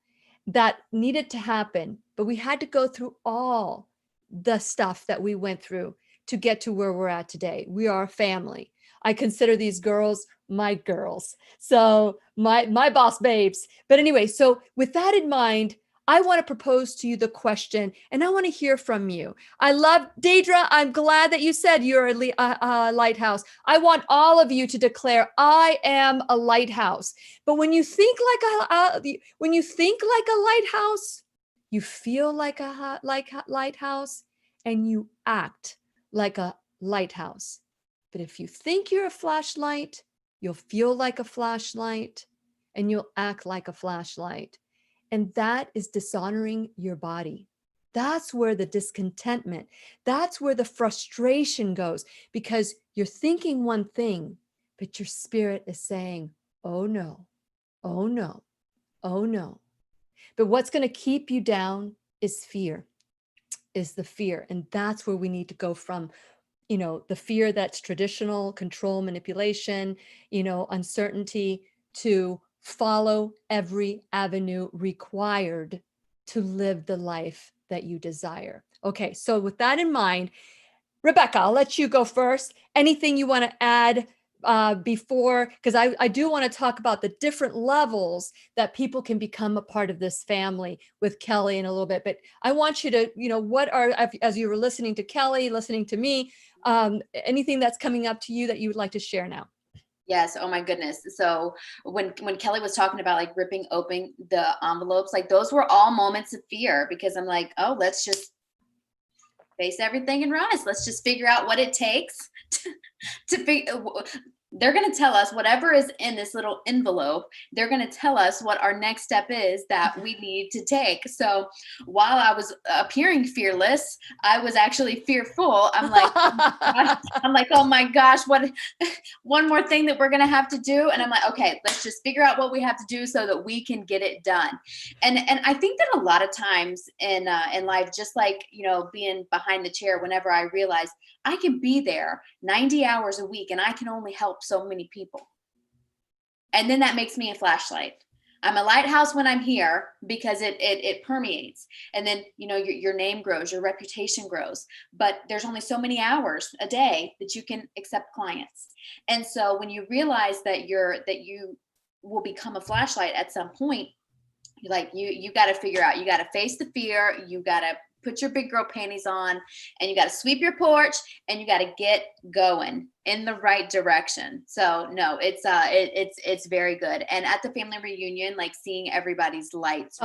that needed to happen, but we had to go through all the stuff that we went through to get to where we're at today. We are a family. I consider these girls my girls. So my boss babes. But anyway, so with that in mind, I want to propose to you the question, and I want to hear from you. I love Deidre. I'm glad that you said you're a lighthouse. I want all of you to declare, I am a lighthouse. But when you think like a lighthouse, you feel like a lighthouse, and you act like a lighthouse. But if you think you're a flashlight, you'll feel like a flashlight, and you'll act like a flashlight. And that is dishonoring your body. That's where the discontentment, that's where the frustration goes, because you're thinking one thing, but your spirit is saying, oh no, oh no, oh no. But what's going to keep you down is fear, is the fear. And that's where we need to go from, the fear that's traditional control, manipulation, uncertainty, to follow every avenue required to live the life that you desire. Okay, so with that in mind, Rebecca, I'll let you go first. Anything you want to add before, because I do want to talk about the different levels that people can become a part of this family with Kelli in a little bit. But I want you to, what are, as you were listening to Kelli, listening to me, anything that's coming up to you that you would like to share now? Yes. Oh my goodness. So when Kelli was talking about like ripping open the envelopes, like those were all moments of fear, because I'm like, oh, let's just face everything and rise. Let's just figure out what it takes to figure. They're going to tell us whatever is in this little envelope. They're going to tell us what our next step is that we need to take. So while I was appearing fearless, I was actually fearful. I'm like, oh my gosh, what? One more thing that we're going to have to do. And I'm like, okay, let's just figure out what we have to do so that we can get it done. And I think that a lot of times in life, just like, being behind the chair, whenever I realize I can be there 90 hours a week and I can only help so many people. And then that makes me a flashlight. I'm a lighthouse when I'm here because it permeates. And then, your name grows, your reputation grows, but there's only so many hours a day that you can accept clients. And so when you realize that you will become a flashlight at some point, you got to figure out, you got to face the fear, you got to put your big girl panties on, and you got to sweep your porch, and you got to get going in the right direction. So no, it's very good. And at the family reunion, like seeing everybody's lights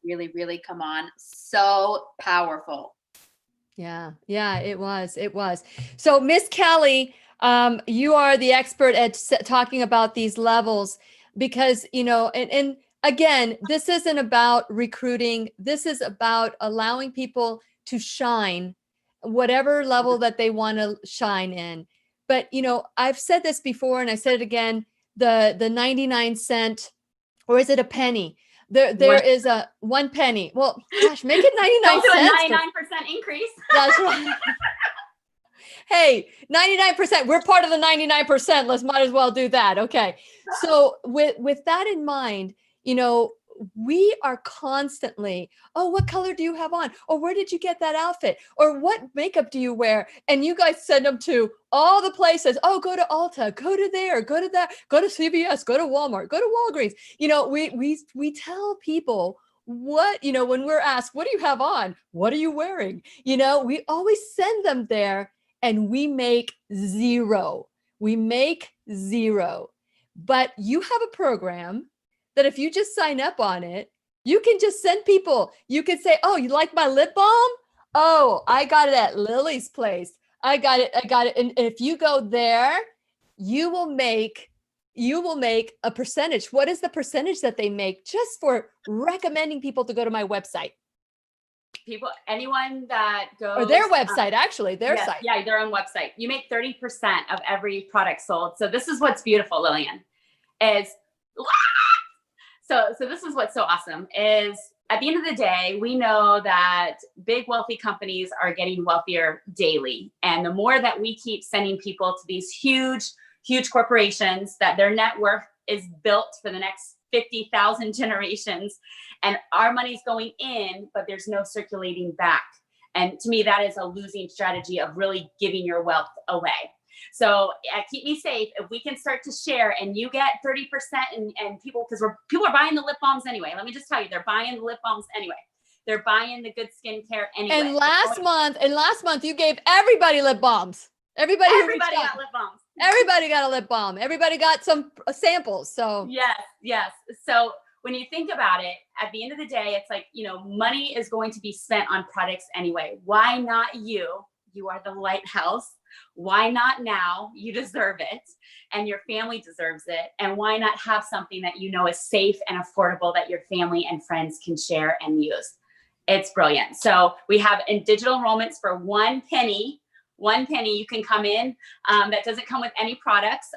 really, really come on. So powerful. Yeah, it was. So Miss Kelli, you are the expert at talking about these levels, because, and again, this isn't about recruiting. This is about allowing people to shine whatever level that they want to shine in. But, I've said this before and I said it again, the 99 cent, or is it a penny? There is a 1 penny. Well, gosh, make it 99 cents. A 99% increase. That's right. Hey, 99%, we're part of the 99%. Let's might as well do that. Okay. So with that in mind, we are constantly, oh, what color do you have on? Or where did you get that outfit? Or what makeup do you wear? And you guys send them to all the places. Oh, go to Ulta, go to there, go to that, go to CVS, go to Walmart, go to Walgreens. We tell people what, when we're asked, what do you have on? What are you wearing? We always send them there, and we make zero. But you have a program that if you just sign up on it, you can just send people. You could say, oh, you like my lip balm? Oh, I got it at Lily's place. I got it. And if you go there, you will make a percentage. What is the percentage that they make just for recommending people to go to my website? Anyone that goes, or their website, actually, their site. Yeah, their own website. You make 30% of every product sold. So this is what's beautiful, Lillian, is so this is what's so awesome is at the end of the day, we know that big wealthy companies are getting wealthier daily. And the more that we keep sending people to these huge corporations that their net worth is built for the next 50,000 generations, and our money's going in, but there's no circulating back. And to me, that is a losing strategy of really giving your wealth away. So Keep Me Safe, if we can start to share and you get 30% and people, because people are buying the lip balms anyway. Let me just tell you, they're buying the lip balms anyway. They're buying the good skincare anyway. And last month, you gave everybody lip balms. Everybody got lip balms. Everybody got a lip balm. Everybody got some samples. So yes. So when you think about it, at the end of the day, it's like, money is going to be spent on products anyway. Why not you? You are the lighthouse. Why not now? You deserve it, and your family deserves it. And why not have something that is safe and affordable that your family and friends can share and use? It's brilliant. So we have in digital enrollments for $1. $1, you can come in. That doesn't come with any products,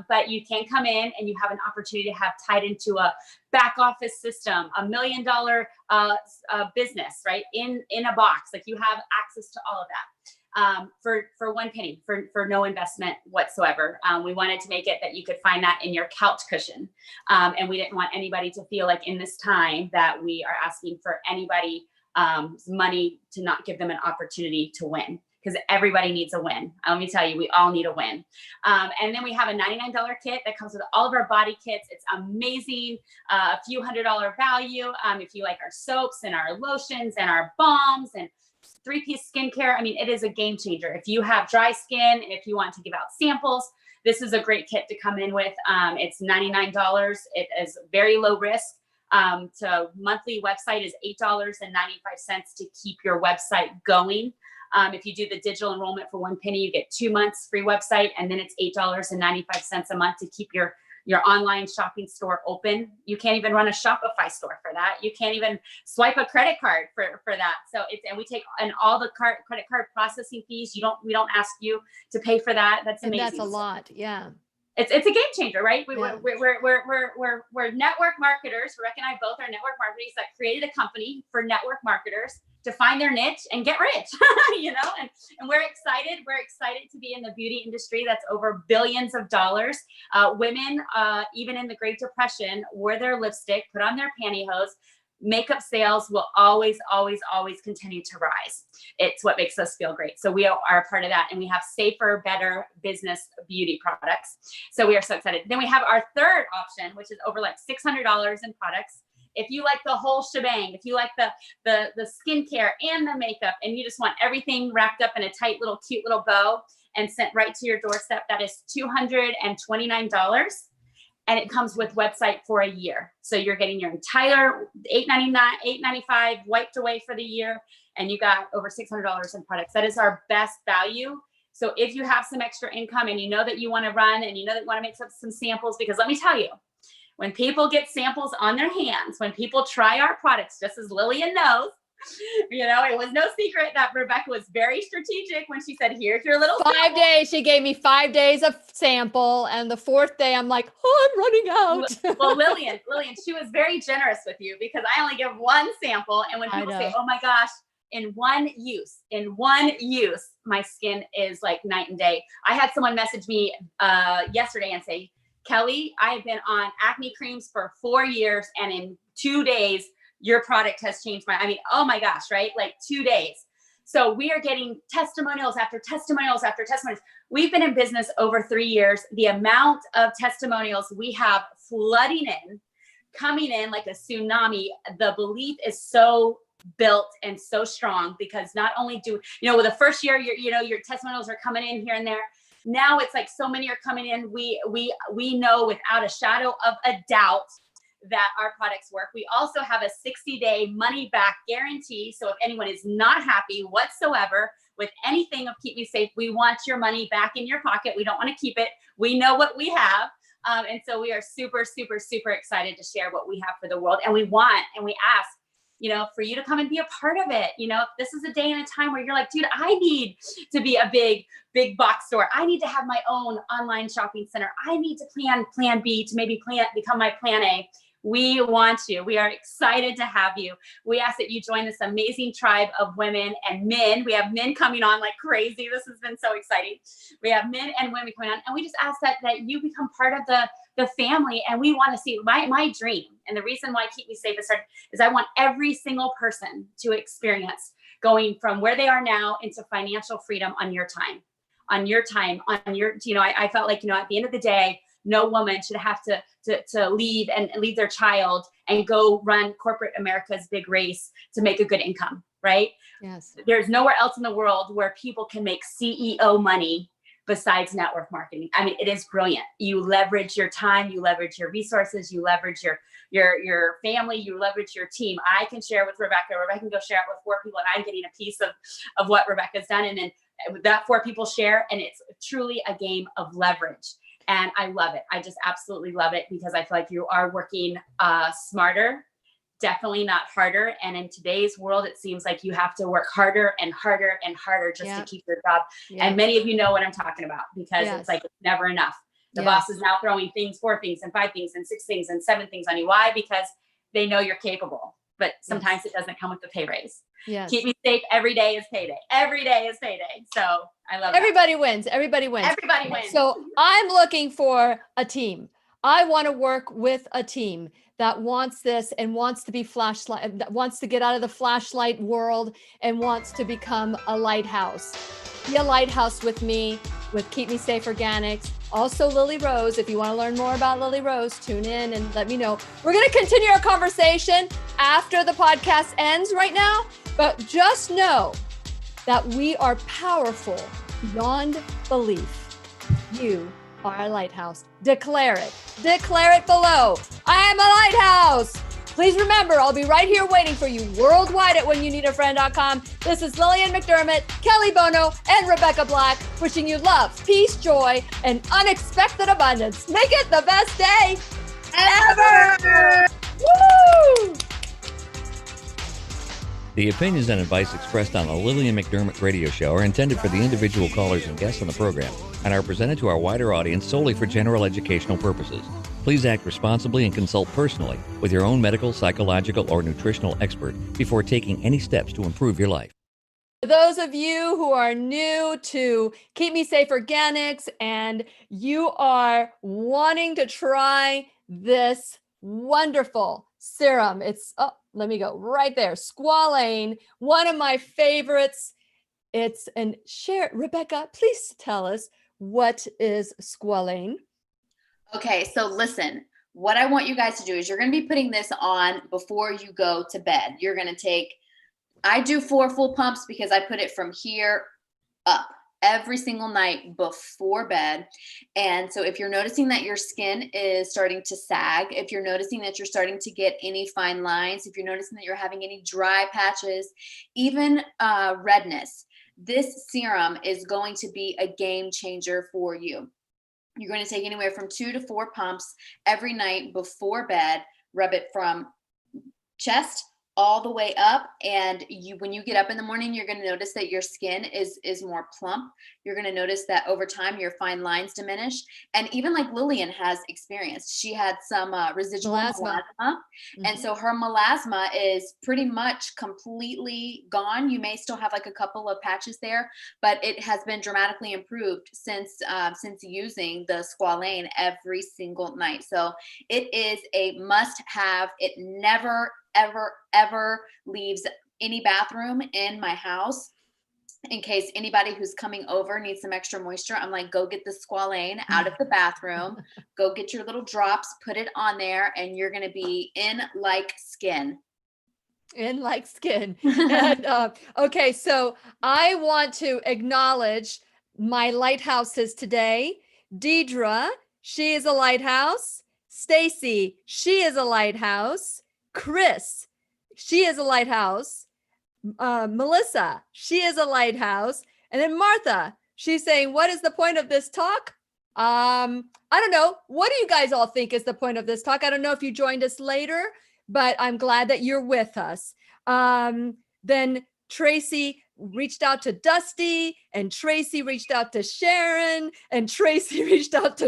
but you can come in and you have an opportunity to have tied into a back office system, $1 million business, right? In a box, like you have access to all of that for $1 for no investment whatsoever. We wanted to make it that you could find that in your couch cushion. And we didn't want anybody to feel like in this time that we are asking for anybody money to not give them an opportunity to win. Because everybody needs a win. Let me tell you, we all need a win. And then we have a $99 kit that comes with all of our body kits. It's amazing, a few $100 value. If you like our soaps and our lotions and our balms and 3-piece skincare, it is a game changer. If you have dry skin, if you want to give out samples, this is a great kit to come in with. It's $99. It is very low risk. So monthly website is $8.95 to keep your website going. If you do the digital enrollment for $1, you get 2 months free website, and then it's $8.95 a month to keep your online shopping store open. You can't even run a Shopify store for that. You can't even swipe a credit card for that. So and we take all the credit card processing fees. We don't ask you to pay for that. That's amazing. And that's a lot. Yeah. It's a game changer, right? We're network marketers. Rick and I both are network marketers that created a company for network marketers to find their niche and get rich, and we're excited. We're excited to be in the beauty industry that's over billions of dollars. Women, even in the Great Depression, wore their lipstick, put on their pantyhose. Makeup sales will always, always, always continue to rise. It's what makes us feel great. So we are a part of that. And we have safer, better business beauty products. So we are so excited. Then we have our third option, which is over like $600 in products. If you like the whole shebang, if you like the skincare and the makeup, and you just want everything wrapped up in a tight little, cute little bow and sent right to your doorstep, that is $229. And it comes with website for a year. So you're getting your entire $895 wiped away for the year. And you got over $600 in products. That is our best value. So if you have some extra income and you know that you want to run and you know that you want to make some samples, because let me tell you, when people get samples on their hands, when people try our products, just as Lillian knows, it was no secret that Rebecca was very strategic when she said, here's your little 5 days. She gave me 5 days of sample. And the 4th day, I'm like, I'm running out. Well, Lillian, she was very generous with you because I only give one sample. And when people say, oh my gosh, in one use, my skin is like night and day. I had someone message me yesterday and say, Kelly, I have been on acne creams for 4 years. And in 2 days, your product has changed oh my gosh, right? Like 2 days. So we are getting testimonials after testimonials after testimonials. We've been in business over 3 years. The amount of testimonials we have flooding in, coming in like a tsunami, the belief is so built and so strong because not only with the first year, your testimonials are coming in here and there. Now it's like so many are coming in. We know without a shadow of a doubt that our products work. We also have a 60-day money back guarantee. So if anyone is not happy whatsoever with anything of Keep Me Safe, we want your money back in your pocket. We don't want to keep it. We know what we have. And so we are super, super, super excited to share what we have for the world. And we ask, for you to come and be a part of it. If this is a day and a time where you're like, dude, I need to be a big box store. I need to have my own online shopping center. I need to plan B to maybe become my plan A. We want you. We are excited to have you. We ask that you join this amazing tribe of women and men. We have men coming on like crazy. This has been so exciting. We have men and women coming on. And we just ask that you become part of the family. And we want to see my dream. And the reason why Keep Me Safe is I want every single person to experience going from where they are now into financial freedom on your time, I felt like, at the end of the day, no woman should have to leave their child and go run corporate America's big race to make a good income, right? Yes. There's nowhere else in the world where people can make CEO money besides network marketing. I mean, it is brilliant. You leverage your time, you leverage your resources, you leverage your family, you leverage your team. I can share with Rebecca can go share it with 4 people, and I'm getting a piece of what Rebecca's done. And then that 4 people share, and it's truly a game of leverage. And I love it. I just absolutely love it, because I feel like you are working smarter, definitely not harder. And in today's world, it seems like you have to work harder and harder and harder just to keep your job. And many of you know what I'm talking about, because it's like, it's never enough. The boss is now throwing 4 things and 5 things and 6 things and 7 things on you. Why? Because they know you're capable, but sometimes it doesn't come with the pay raise. Yes. Keep me safe. Every day is payday. Every day is payday. So I love Everybody wins. Everybody wins. Everybody wins. So I'm looking for a team. I want to work with a team that wants this and wants to be flashlight, that wants to get out of the flashlight world and wants to become a lighthouse. Be a lighthouse with me, with Keep Me Safe Organics. Also Lily Rose. If you want to learn more about Lily Rose, tune in and let me know. We're going to continue our conversation after the podcast ends right now, but just know that we are powerful beyond belief. You are a lighthouse. Declare it. Declare it below. I am a lighthouse. Please remember, I'll be right here waiting for you worldwide at whenyounneedafriend.com. This is Lillian McDermott, Kelli Bono, and Rebecca Black, wishing you love, peace, joy, and unexpected abundance. Make it the best day ever! Woo! The opinions and advice expressed on the Lillian McDermott radio show are intended for the individual callers and guests on the program and are presented to our wider audience solely for general educational purposes. Please act responsibly and consult personally with your own medical, psychological, or nutritional expert before taking any steps to improve your life. For those of you who are new to Keep Me Safe Organics and you are wanting to try this wonderful serum, let me go right there. Squalane, one of my favorites. Rebecca, please tell us, what is squalane? Okay, so listen, what I want you guys to do is you're going to be putting this on before you go to bed. You're going to I do 4 full pumps because I put it from here up every single night before bed. And so if you're noticing that your skin is starting to sag, if you're noticing that you're starting to get any fine lines, if you're noticing that you're having any dry patches, even redness, this serum is going to be a game changer for you. You're going to take anywhere from 2 to 4 pumps every night before bed, rub it from chest all the way up. And when you get up in the morning, you're going to notice that your skin is more plump. You're going to notice that over time, your fine lines diminish. And even like Lillian has experienced, she had some residual melasma. Mm-hmm. And so her melasma is pretty much completely gone. You may still have like a couple of patches there, but it has been dramatically improved since using the squalane every single night. So it is a must have. It never, ever leaves any bathroom in my house. In case anybody who's coming over needs some extra moisture, I'm like, go get the squalane out of the bathroom, go get your little drops, put it on there, and you're going to be in like skin. In like skin. And, okay, so I want to acknowledge my lighthouses today. Deidre, she is a lighthouse. Stacy, she is a lighthouse. Chris, she is a lighthouse. Melissa, she is a lighthouse. And then Martha, she's saying, what is the point of this talk? I don't know. What do you guys all think is the point of this talk? I don't know if you joined us later, but I'm glad that you're with us. Then Tracy reached out to Dusty, and Tracy reached out to Sharon, and Tracy reached out to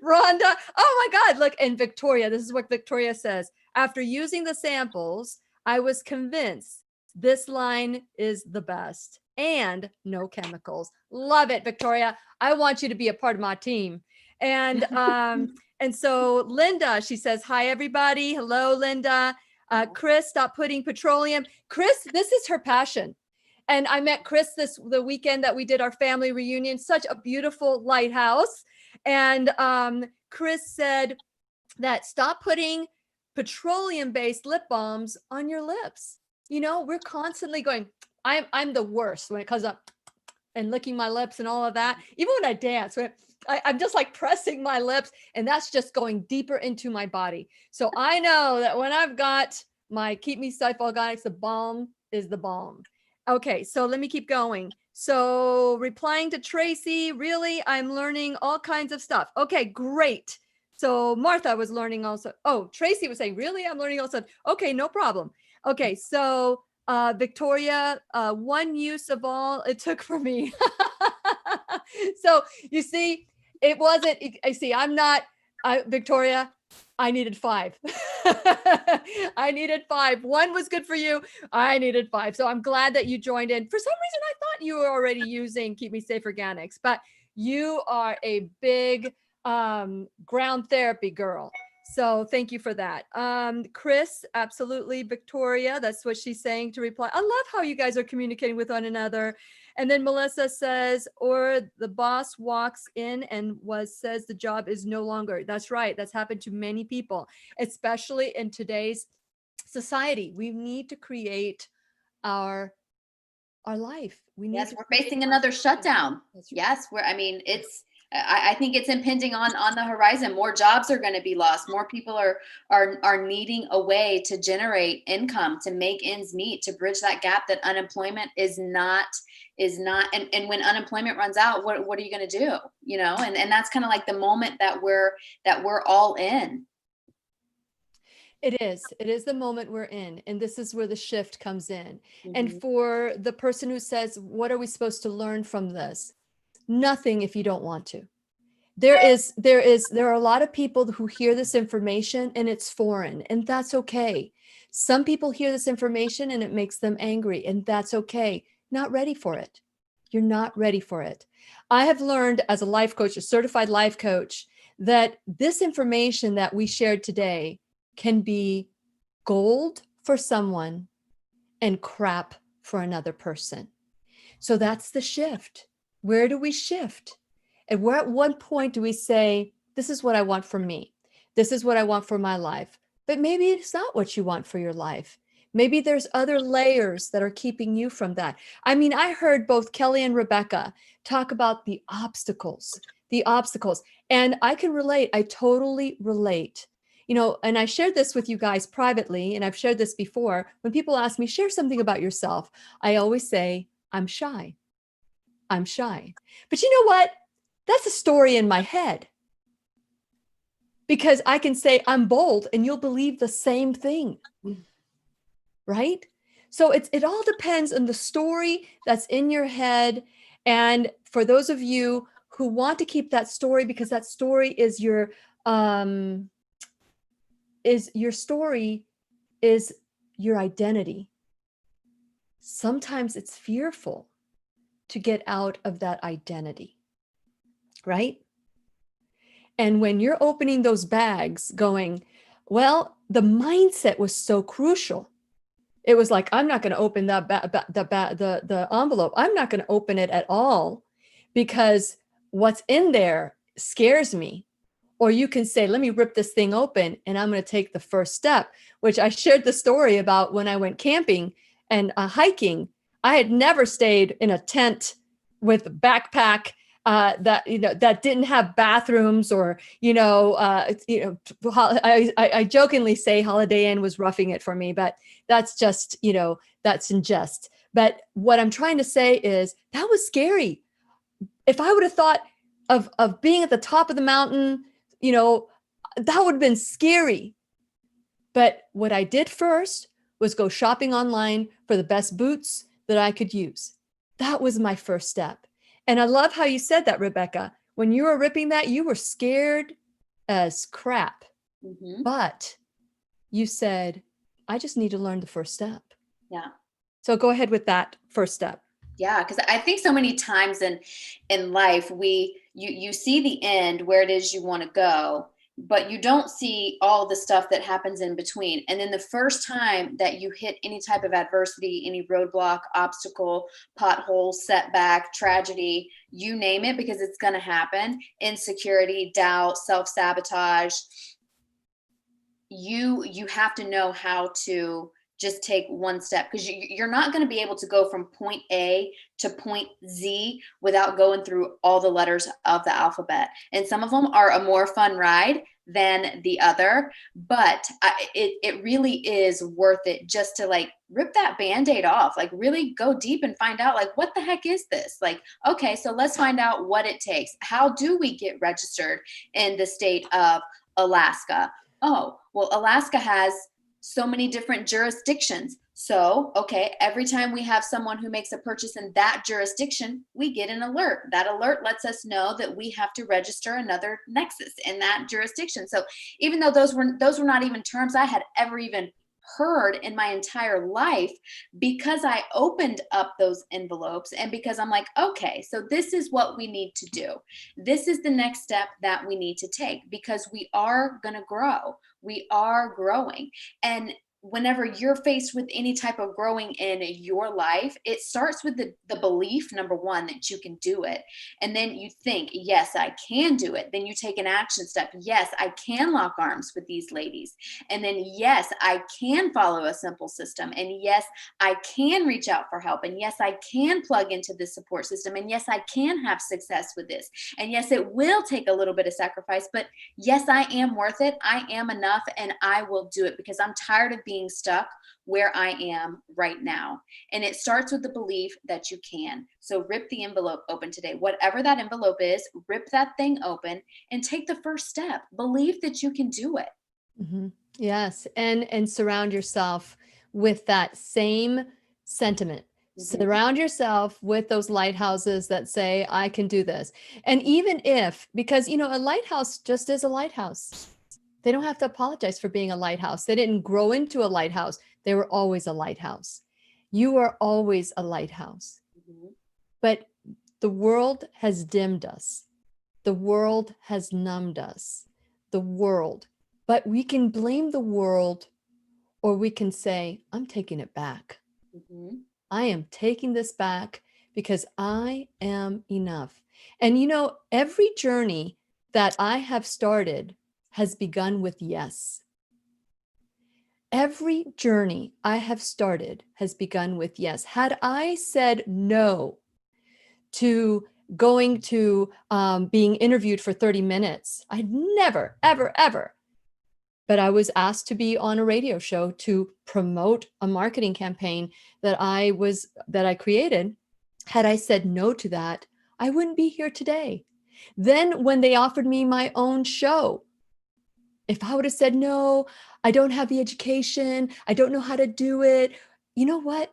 Rhonda. Oh my God, look, and Victoria, this is what Victoria says. After using the samples, I was convinced this line is the best and no chemicals. Love it, Victoria. I want you to be a part of my team. And so Linda, she says, hi, everybody. Hello, Linda. Chris, stop putting petroleum. Chris, this is her passion. And I met Chris the weekend that we did our family reunion, such a beautiful lighthouse. And Chris said that stop putting petroleum-based lip balms on your lips. You know, we're constantly going, I'm the worst when it comes up and licking my lips and all of that. Even when I dance, I'm just like pressing my lips, and that's just going deeper into my body. So I know that when I've got my Keep Me Safe Organics, the balm is the balm. Okay, so let me keep going. So replying to Tracy, really, I'm learning all kinds of stuff. Okay, great. So Martha was learning also. Oh, Tracy was saying, really, I'm learning also. Okay, no problem. Okay, so Victoria, one use of all it took for me. So you see, it wasn't, I see, I'm not, Victoria, I needed 5. I needed 5. 1 was good for you. I needed 5. So I'm glad that you joined in. For some reason, I thought you were already using Keep Me Safe Organics, but you are a big ground therapy girl. So thank you for that. Chris, absolutely. Victoria, that's what she's saying to reply. I love how you guys are communicating with one another. And then Melissa says, or the boss walks in and says the job is no longer. That's right. That's happened to many people, especially in today's society. We need to create our life. Yes, we're facing another shutdown. Yes, I think it's impending on the horizon. More jobs are going to be lost. More people are needing a way to generate income, to make ends meet, to bridge that gap that unemployment is not. And when unemployment runs out, what are you going to do? You know, and that's kind of like the moment that we're all in. It is the moment we're in. And this is where the shift comes in. Mm-hmm. And for the person who says, what are we supposed to learn from this? Nothing if you don't want to. There are a lot of people who hear this information and it's foreign, and that's okay. Some people hear this information and it makes them angry, and that's okay. Not ready for it. You're not ready for it. I have learned as a life coach, a certified life coach, that this information that we shared today can be gold for someone and crap for another person. So that's the shift. Where do we shift? And where at one point do we say, this is what I want for me. This is what I want for my life. But maybe it's not what you want for your life. Maybe there's other layers that are keeping you from that. I mean, I heard both Kelly and Rebecca talk about the obstacles. And I can relate. I totally relate. You know, and I shared this with you guys privately, and I've shared this before. When people ask me, share something about yourself, I always say, I'm shy. I'm shy. But you know what? That's a story in my head. Because I can say I'm bold and you'll believe the same thing. Right? So it all depends on the story that's in your head. And for those of you who want to keep that story, because that story is your identity. Sometimes it's fearful to get out of that identity, right? And when you're opening those bags going, well, the mindset was so crucial. It was like, I'm not going to open the envelope. I'm not going to open it at all because what's in there scares me. Or you can say, let me rip this thing open and I'm going to take the first step, which I shared the story about when I went camping and hiking. I had never stayed in a tent with a backpack that didn't have bathrooms or, I jokingly say Holiday Inn was roughing it for me, but that's just, that's in jest. But what I'm trying to say is that was scary. If I would have thought of being at the top of the mountain, that would have been scary. But what I did first was go shopping online for the best boots that I could use. That was my first step. And I love how you said that, Rebecca. When you were ripping that, you were scared as crap. Mm-hmm. But you said, I just need to learn the first step. Yeah. So go ahead with that first step. Yeah, because I think so many times in life, we you see the end where it is you want to go, but you don't see all the stuff that happens in between. And then the first time that you hit any type of adversity, any roadblock, obstacle, pothole, setback, tragedy, you name it, because it's going to happen, insecurity, doubt, self-sabotage, you have to know how to just take one step, because you're not going to be able to go from point A to point Z without going through all the letters of the alphabet. And some of them are a more fun ride than the other, but it really is worth it just to like rip that Band-Aid off, like really go deep and find out like, what the heck is this? Like, okay, so let's find out what it takes. How do we get registered in the state of Alaska? Oh, well, Alaska has so many different jurisdictions. So, okay, every time we have someone who makes a purchase in that jurisdiction, we get an alert. That alert lets us know that we have to register another nexus in that jurisdiction. So even though those were not even terms I had ever even heard in my entire life, because I opened up those envelopes and because I'm like, okay, so this is what we need to do. This is the next step that we need to take, because we are going to grow. We are growing. And whenever you're faced with any type of growing in your life, it starts with the belief, number one, that you can do it. And then you think, yes, I can do it. Then you take an action step. Yes, I can lock arms with these ladies. And then, yes, I can follow a simple system. And yes, I can reach out for help. And yes, I can plug into the support system. And yes, I can have success with this. And yes, it will take a little bit of sacrifice, but yes, I am worth it. I am enough, and I will do it, because I'm tired of being stuck where I am right now. And it starts with the belief that you can. So rip the envelope open today. Whatever that envelope is, rip that thing open and take the first step. Believe that you can do it. Mm-hmm. Yes. And surround yourself with that same sentiment. Mm-hmm. Surround yourself with those lighthouses that say, I can do this. And even if, because, you know, a lighthouse just is a lighthouse. They don't have to apologize for being a lighthouse. They didn't grow into a lighthouse. They were always a lighthouse. You are always a lighthouse. Mm-hmm. But the world has dimmed us. The world has numbed us. The world. But we can blame the world, or we can say, I'm taking it back. Mm-hmm. I am taking this back because I am enough. And you know, every journey that I have started has begun with yes. Every journey I have started has begun with yes. Had I said no to going to being interviewed for 30 minutes, I'd never, ever, ever. But I was asked to be on a radio show to promote a marketing campaign that I created. Had I said no to that, I wouldn't be here today. Then when they offered me my own show, if I would have said, no, I don't have the education, I don't know how to do it, you know what?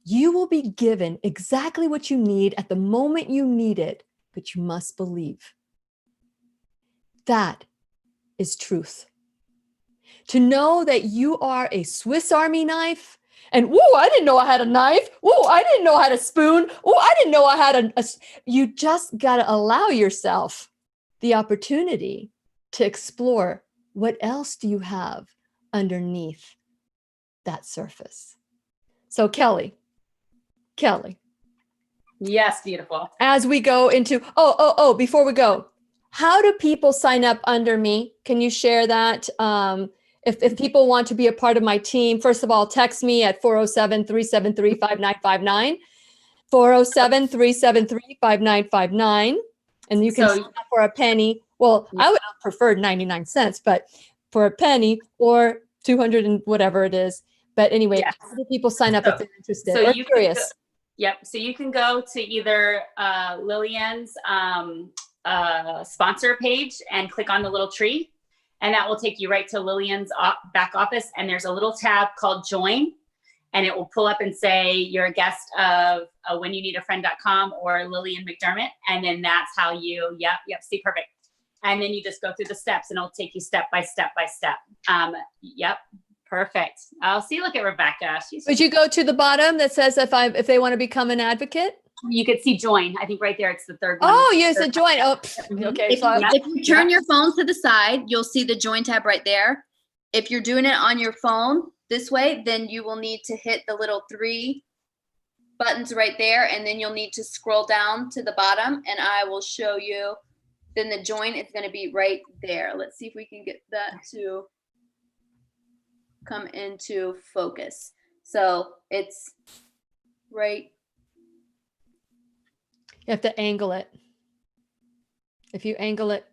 You will be given exactly what you need at the moment you need it, but you must believe. That is truth. To know that you are a Swiss Army knife, and whoa, I didn't know I had a knife. Whoa, I didn't know I had a spoon. Whoa, I didn't know I had you just got to allow yourself the opportunity to explore what else do you have underneath that surface. So Kelli. Yes, beautiful. As we go into, before we go, how do people sign up under me? Can you share that? If people want to be a part of my team, first of all, text me at 407-373-5959, 407-373-5959, and you can sign up for a penny. Well, I would have preferred 99 cents, but for a penny or 200 and whatever it is. But anyway, how do people sign up if they're interested or curious? So you can go to either Lillian's sponsor page and click on the little tree, and that will take you right to Lillian's back office. And there's a little tab called Join, and it will pull up and say you're a guest of whenyouneedafriend.com or Lillian McDermott. And then that's how you, see, perfect. And then you just go through the steps, and it'll take you step by step by step. Perfect. I'll see. Look at Rebecca. Would you go to the bottom that says if they want to become an advocate? You could see join. I think right there, it's the third one. Oh, use the join. Oh, okay. If, So if you turn your phone to the side, you'll see the join tab right there. If you're doing it on your phone this way, then you will need to hit the little 3 buttons right there, and then you'll need to scroll down to the bottom, and I will show you. Then the join is going to be right there. Let's see if we can get that to come into focus. So it's right. you have to angle it. If you angle it.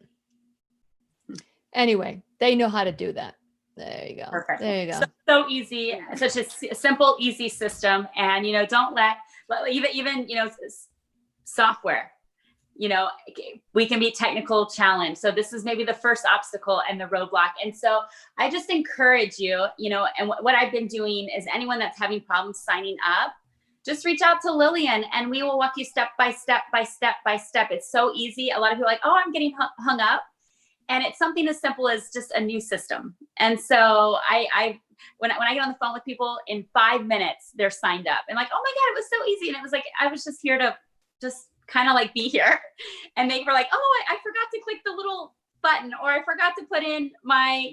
Anyway, they know how to do that. There you go. Perfect. There you go. So easy, such a simple, easy system. And, don't let even, software, we can be technical challenge. So this is maybe the first obstacle and the roadblock. And so I just encourage you, and what I've been doing is anyone that's having problems signing up, just reach out to Lillian and we will walk you step by step by step by step. It's so easy. A lot of people are like, oh, I'm getting hung up. And it's something as simple as just a new system. And so when I get on the phone with people, in 5 minutes, they're signed up and like, oh my God, it was so easy. And it was like, I was just here to just kind of like be here. And they were like, oh, I forgot to click the little button, or I forgot to put in my,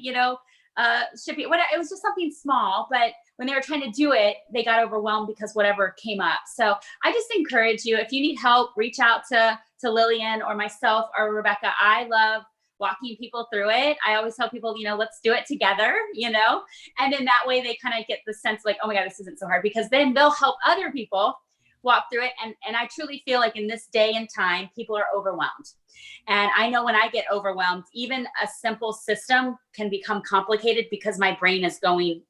shipping. It was just something small, but when they were trying to do it, they got overwhelmed because whatever came up. So I just encourage you, if you need help, reach out to Lillian or myself or Rebecca. I love walking people through it. I always tell people, let's do it together, and then that way they kind of get the sense like, oh my God, this isn't so hard, because then they'll help other people walk through it. And I truly feel like in this day and time, people are overwhelmed. And I know when I get overwhelmed, even a simple system can become complicated because my brain is going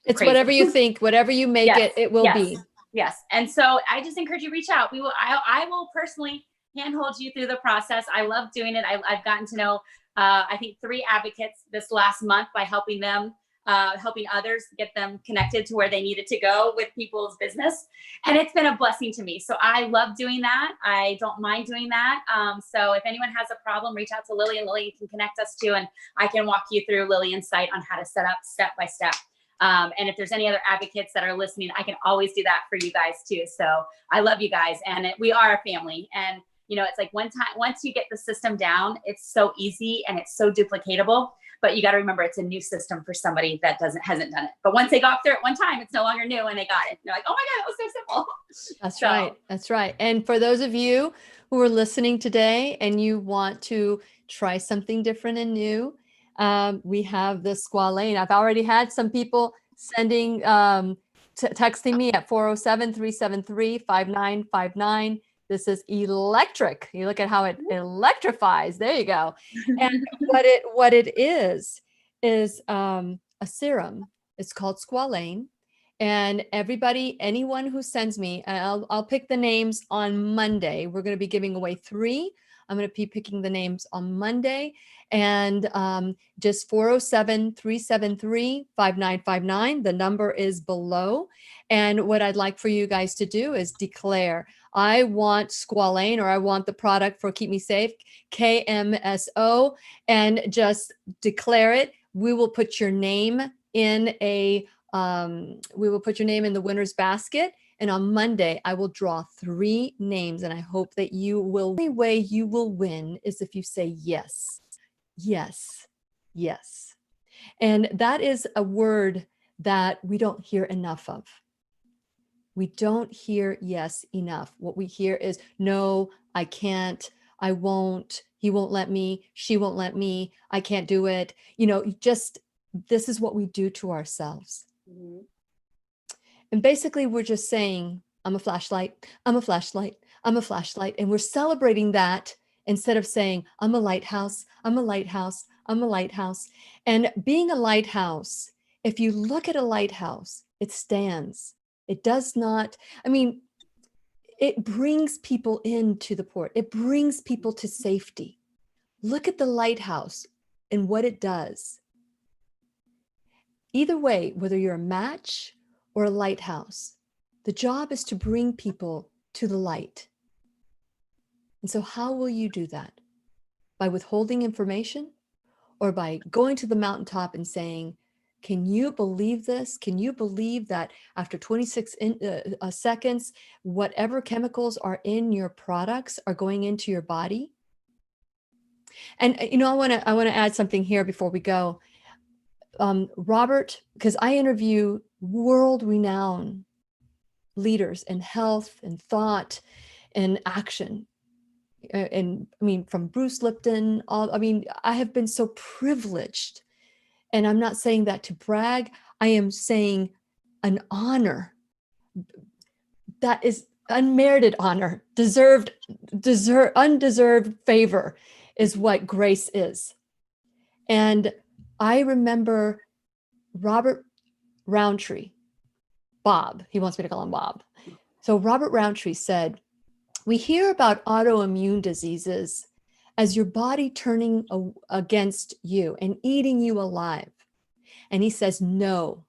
It's crazy. whatever you think, whatever you make Yes, it will yes, be. Yes. And so I just encourage you to reach out. I will personally handhold you through the process. I love doing it. I've gotten to know, I think 3 advocates this last month by helping them, helping others get them connected to where they needed to go with people's business. And it's been a blessing to me. So I love doing that. I don't mind doing that. So if anyone has a problem, reach out to Lillian. Lillian can connect us to, and I can walk you through Lillian's site on how to set up step by step. And if there's any other advocates that are listening, I can always do that for you guys too. So I love you guys, and we are a family. And it's like once you get the system down, it's so easy and it's so duplicatable, but you got to remember it's a new system for somebody that hasn't done it. But once they got through it one time, it's no longer new and they got it. They're like, oh my God, it was so simple. That's right. That's right. And for those of you who are listening today and you want to try something different and new, we have the squalane. I've already had some people sending, texting me at 407-373-5959. This is electric. You look at how it electrifies. There you go. And what it is a serum. It's called squalane. And anyone who sends me, I'll pick the names on Monday. We're going to be giving away 3. I'm going to be picking the names on Monday, and just 407-373-5959. The number is below. And what I'd like for you guys to do is declare, I want squalane, or I want the product for Keep Me Safe, KMSO, and just declare it. We will put your name in the winner's basket. And on Monday, I will draw 3 names, and I hope that you will. The only way you will win is if you say yes, yes, yes. And that is a word that we don't hear enough of. We don't hear yes enough. What we hear is no, I can't, I won't, he won't let me, she won't let me, I can't do it. This is what we do to ourselves. Mm-hmm. And basically, we're just saying, I'm a flashlight, I'm a flashlight, I'm a flashlight. And we're celebrating that instead of saying, I'm a lighthouse, I'm a lighthouse, I'm a lighthouse. And being a lighthouse, if you look at a lighthouse, it stands. It does not, it brings people into the port. It brings people to safety. Look at the lighthouse and what it does. Either way, whether you're a match or a lighthouse, the job is to bring people to the light. And so how will you do that? By withholding information, or by going to the mountaintop and saying, Can you believe this? Can you believe that after 26 seconds, whatever chemicals are in your products are going into your body? And I want to add something here before we go. Robert, because I interview world-renowned leaders in health and thought and action. And I mean, from Bruce Lipton, I have been so privileged. And I'm not saying that to brag. I am saying an honor that is unmerited honor, undeserved favor is what grace is. And I remember Robert Roundtree, Bob, he wants me to call him Bob. So Robert Roundtree said, we hear about autoimmune diseases as your body turning against you and eating you alive. And he says, no,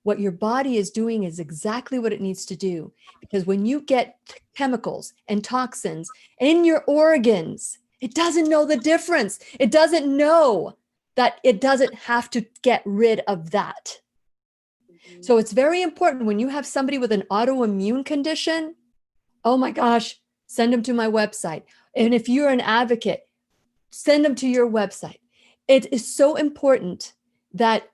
what your body is doing is exactly what it needs to do. Because when you get chemicals and toxins in your organs, it doesn't know the difference. It doesn't know that it doesn't have to get rid of that. So it's very important when you have somebody with an autoimmune condition, oh my gosh, send them to my website. And if you're an advocate, send them to your website. It is so important that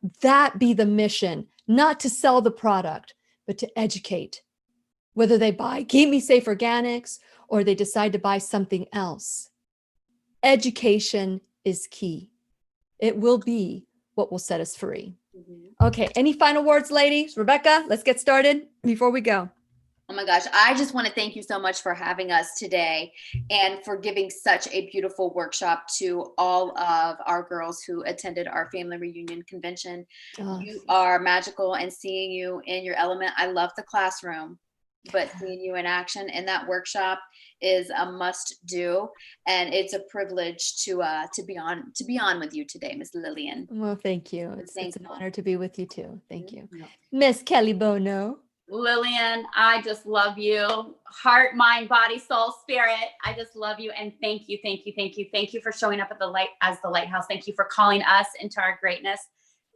be the mission, not to sell the product, but to educate. Whether they buy Keep Me Safe Organics or they decide to buy something else. Education is key. It will be what will set us free. Okay, any final words, ladies? Rebecca, let's get started before we go. Oh my gosh, I just want to thank you so much for having us today and for giving such a beautiful workshop to all of our girls who attended our family reunion convention. Oh. You are magical, and seeing you in your element. I love the classroom, but seeing you in action in that workshop is a must do. And it's a privilege to be on with you today, Miss Lillian. Well, thank you. It's an honor to be with you too. Thank you. Miss Kelli Bono. Lillian, I just love you. Heart, mind, body, soul, spirit. I just love you. And thank you, thank you, thank you. Thank you for showing up at the lighthouse. Thank you for calling us into our greatness.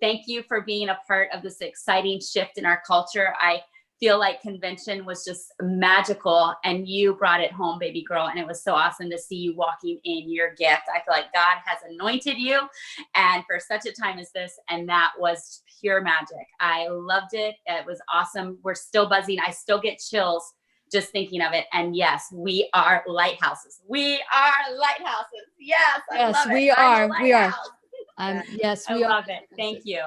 Thank you for being a part of this exciting shift in our culture. I feel like convention was just magical, and you brought it home, baby girl. And it was so awesome to see you walking in your gift. I feel like God has anointed you, and for such a time as this, and that was pure magic. I loved it. It was awesome. We're still buzzing. I still get chills just thinking of it. And yes, we are lighthouses. We are lighthouses. Yes, I love it. We are. We are. Yes, we love it. Thank you.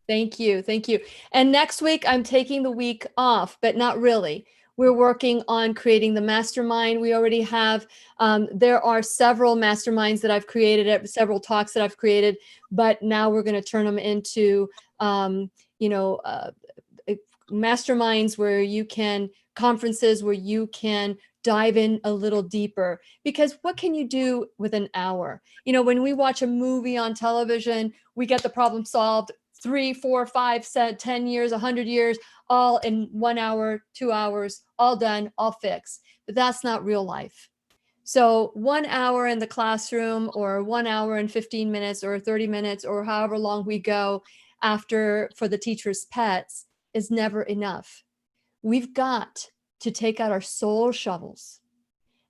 Thank you. Thank you. And next week, I'm taking the week off, but not really. We're working on creating the mastermind. We already have, there are several masterminds that I've created, several talks that I've created, but now we're going to turn them into, masterminds where you can, conferences where you can dive in a little deeper. Because what can you do with an hour? When we watch a movie on television, we get the problem solved 3, 4, 5, 10 years, 100 years, all in 1 hour, 2 hours, all done, all fixed. But that's not real life. So 1 hour in the classroom, or 1 hour and 15 minutes or 30 minutes, or however long we go after for the teacher's pets is never enough. We've got to take out our soul shovels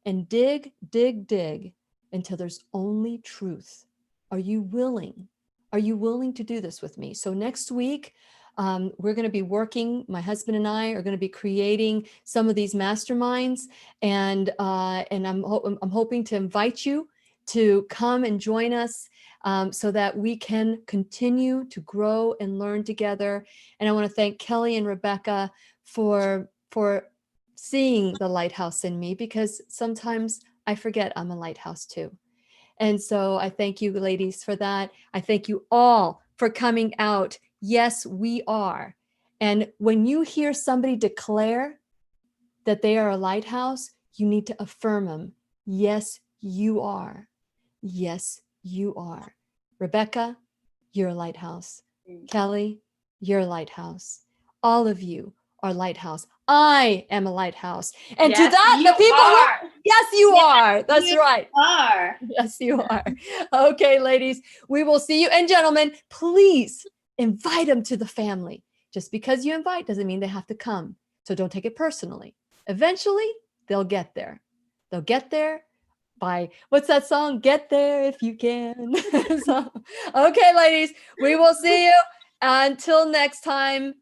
and dig, dig, dig until there's only truth. Are you willing? Are you willing to do this with me? So next week, we're going to be working, my husband and I are going to be creating some of these masterminds, and I'm hoping to invite you to come and join us so that we can continue to grow and learn together. And I want to thank Kelli and Rebecca for seeing the lighthouse in me, because sometimes I forget I'm a lighthouse too. And so I thank you, ladies, for that. I thank you all for coming out. Yes, we are. And when you hear somebody declare that they are a lighthouse, you need to affirm them. Yes, you are. Yes, you are. Rebecca, you're a lighthouse. Kelli, you're a lighthouse. All of you are lighthouse. I am a lighthouse. And yes, to that, the people are. Yes, you are. That's right. Are. Yes, you are. Okay, ladies, we will see you. And gentlemen, please invite them to the family. Just because you invite doesn't mean they have to come. So don't take it personally. Eventually, they'll get there. They'll get there by, what's that song? Get there if you can. So, okay, ladies, we will see you until next time.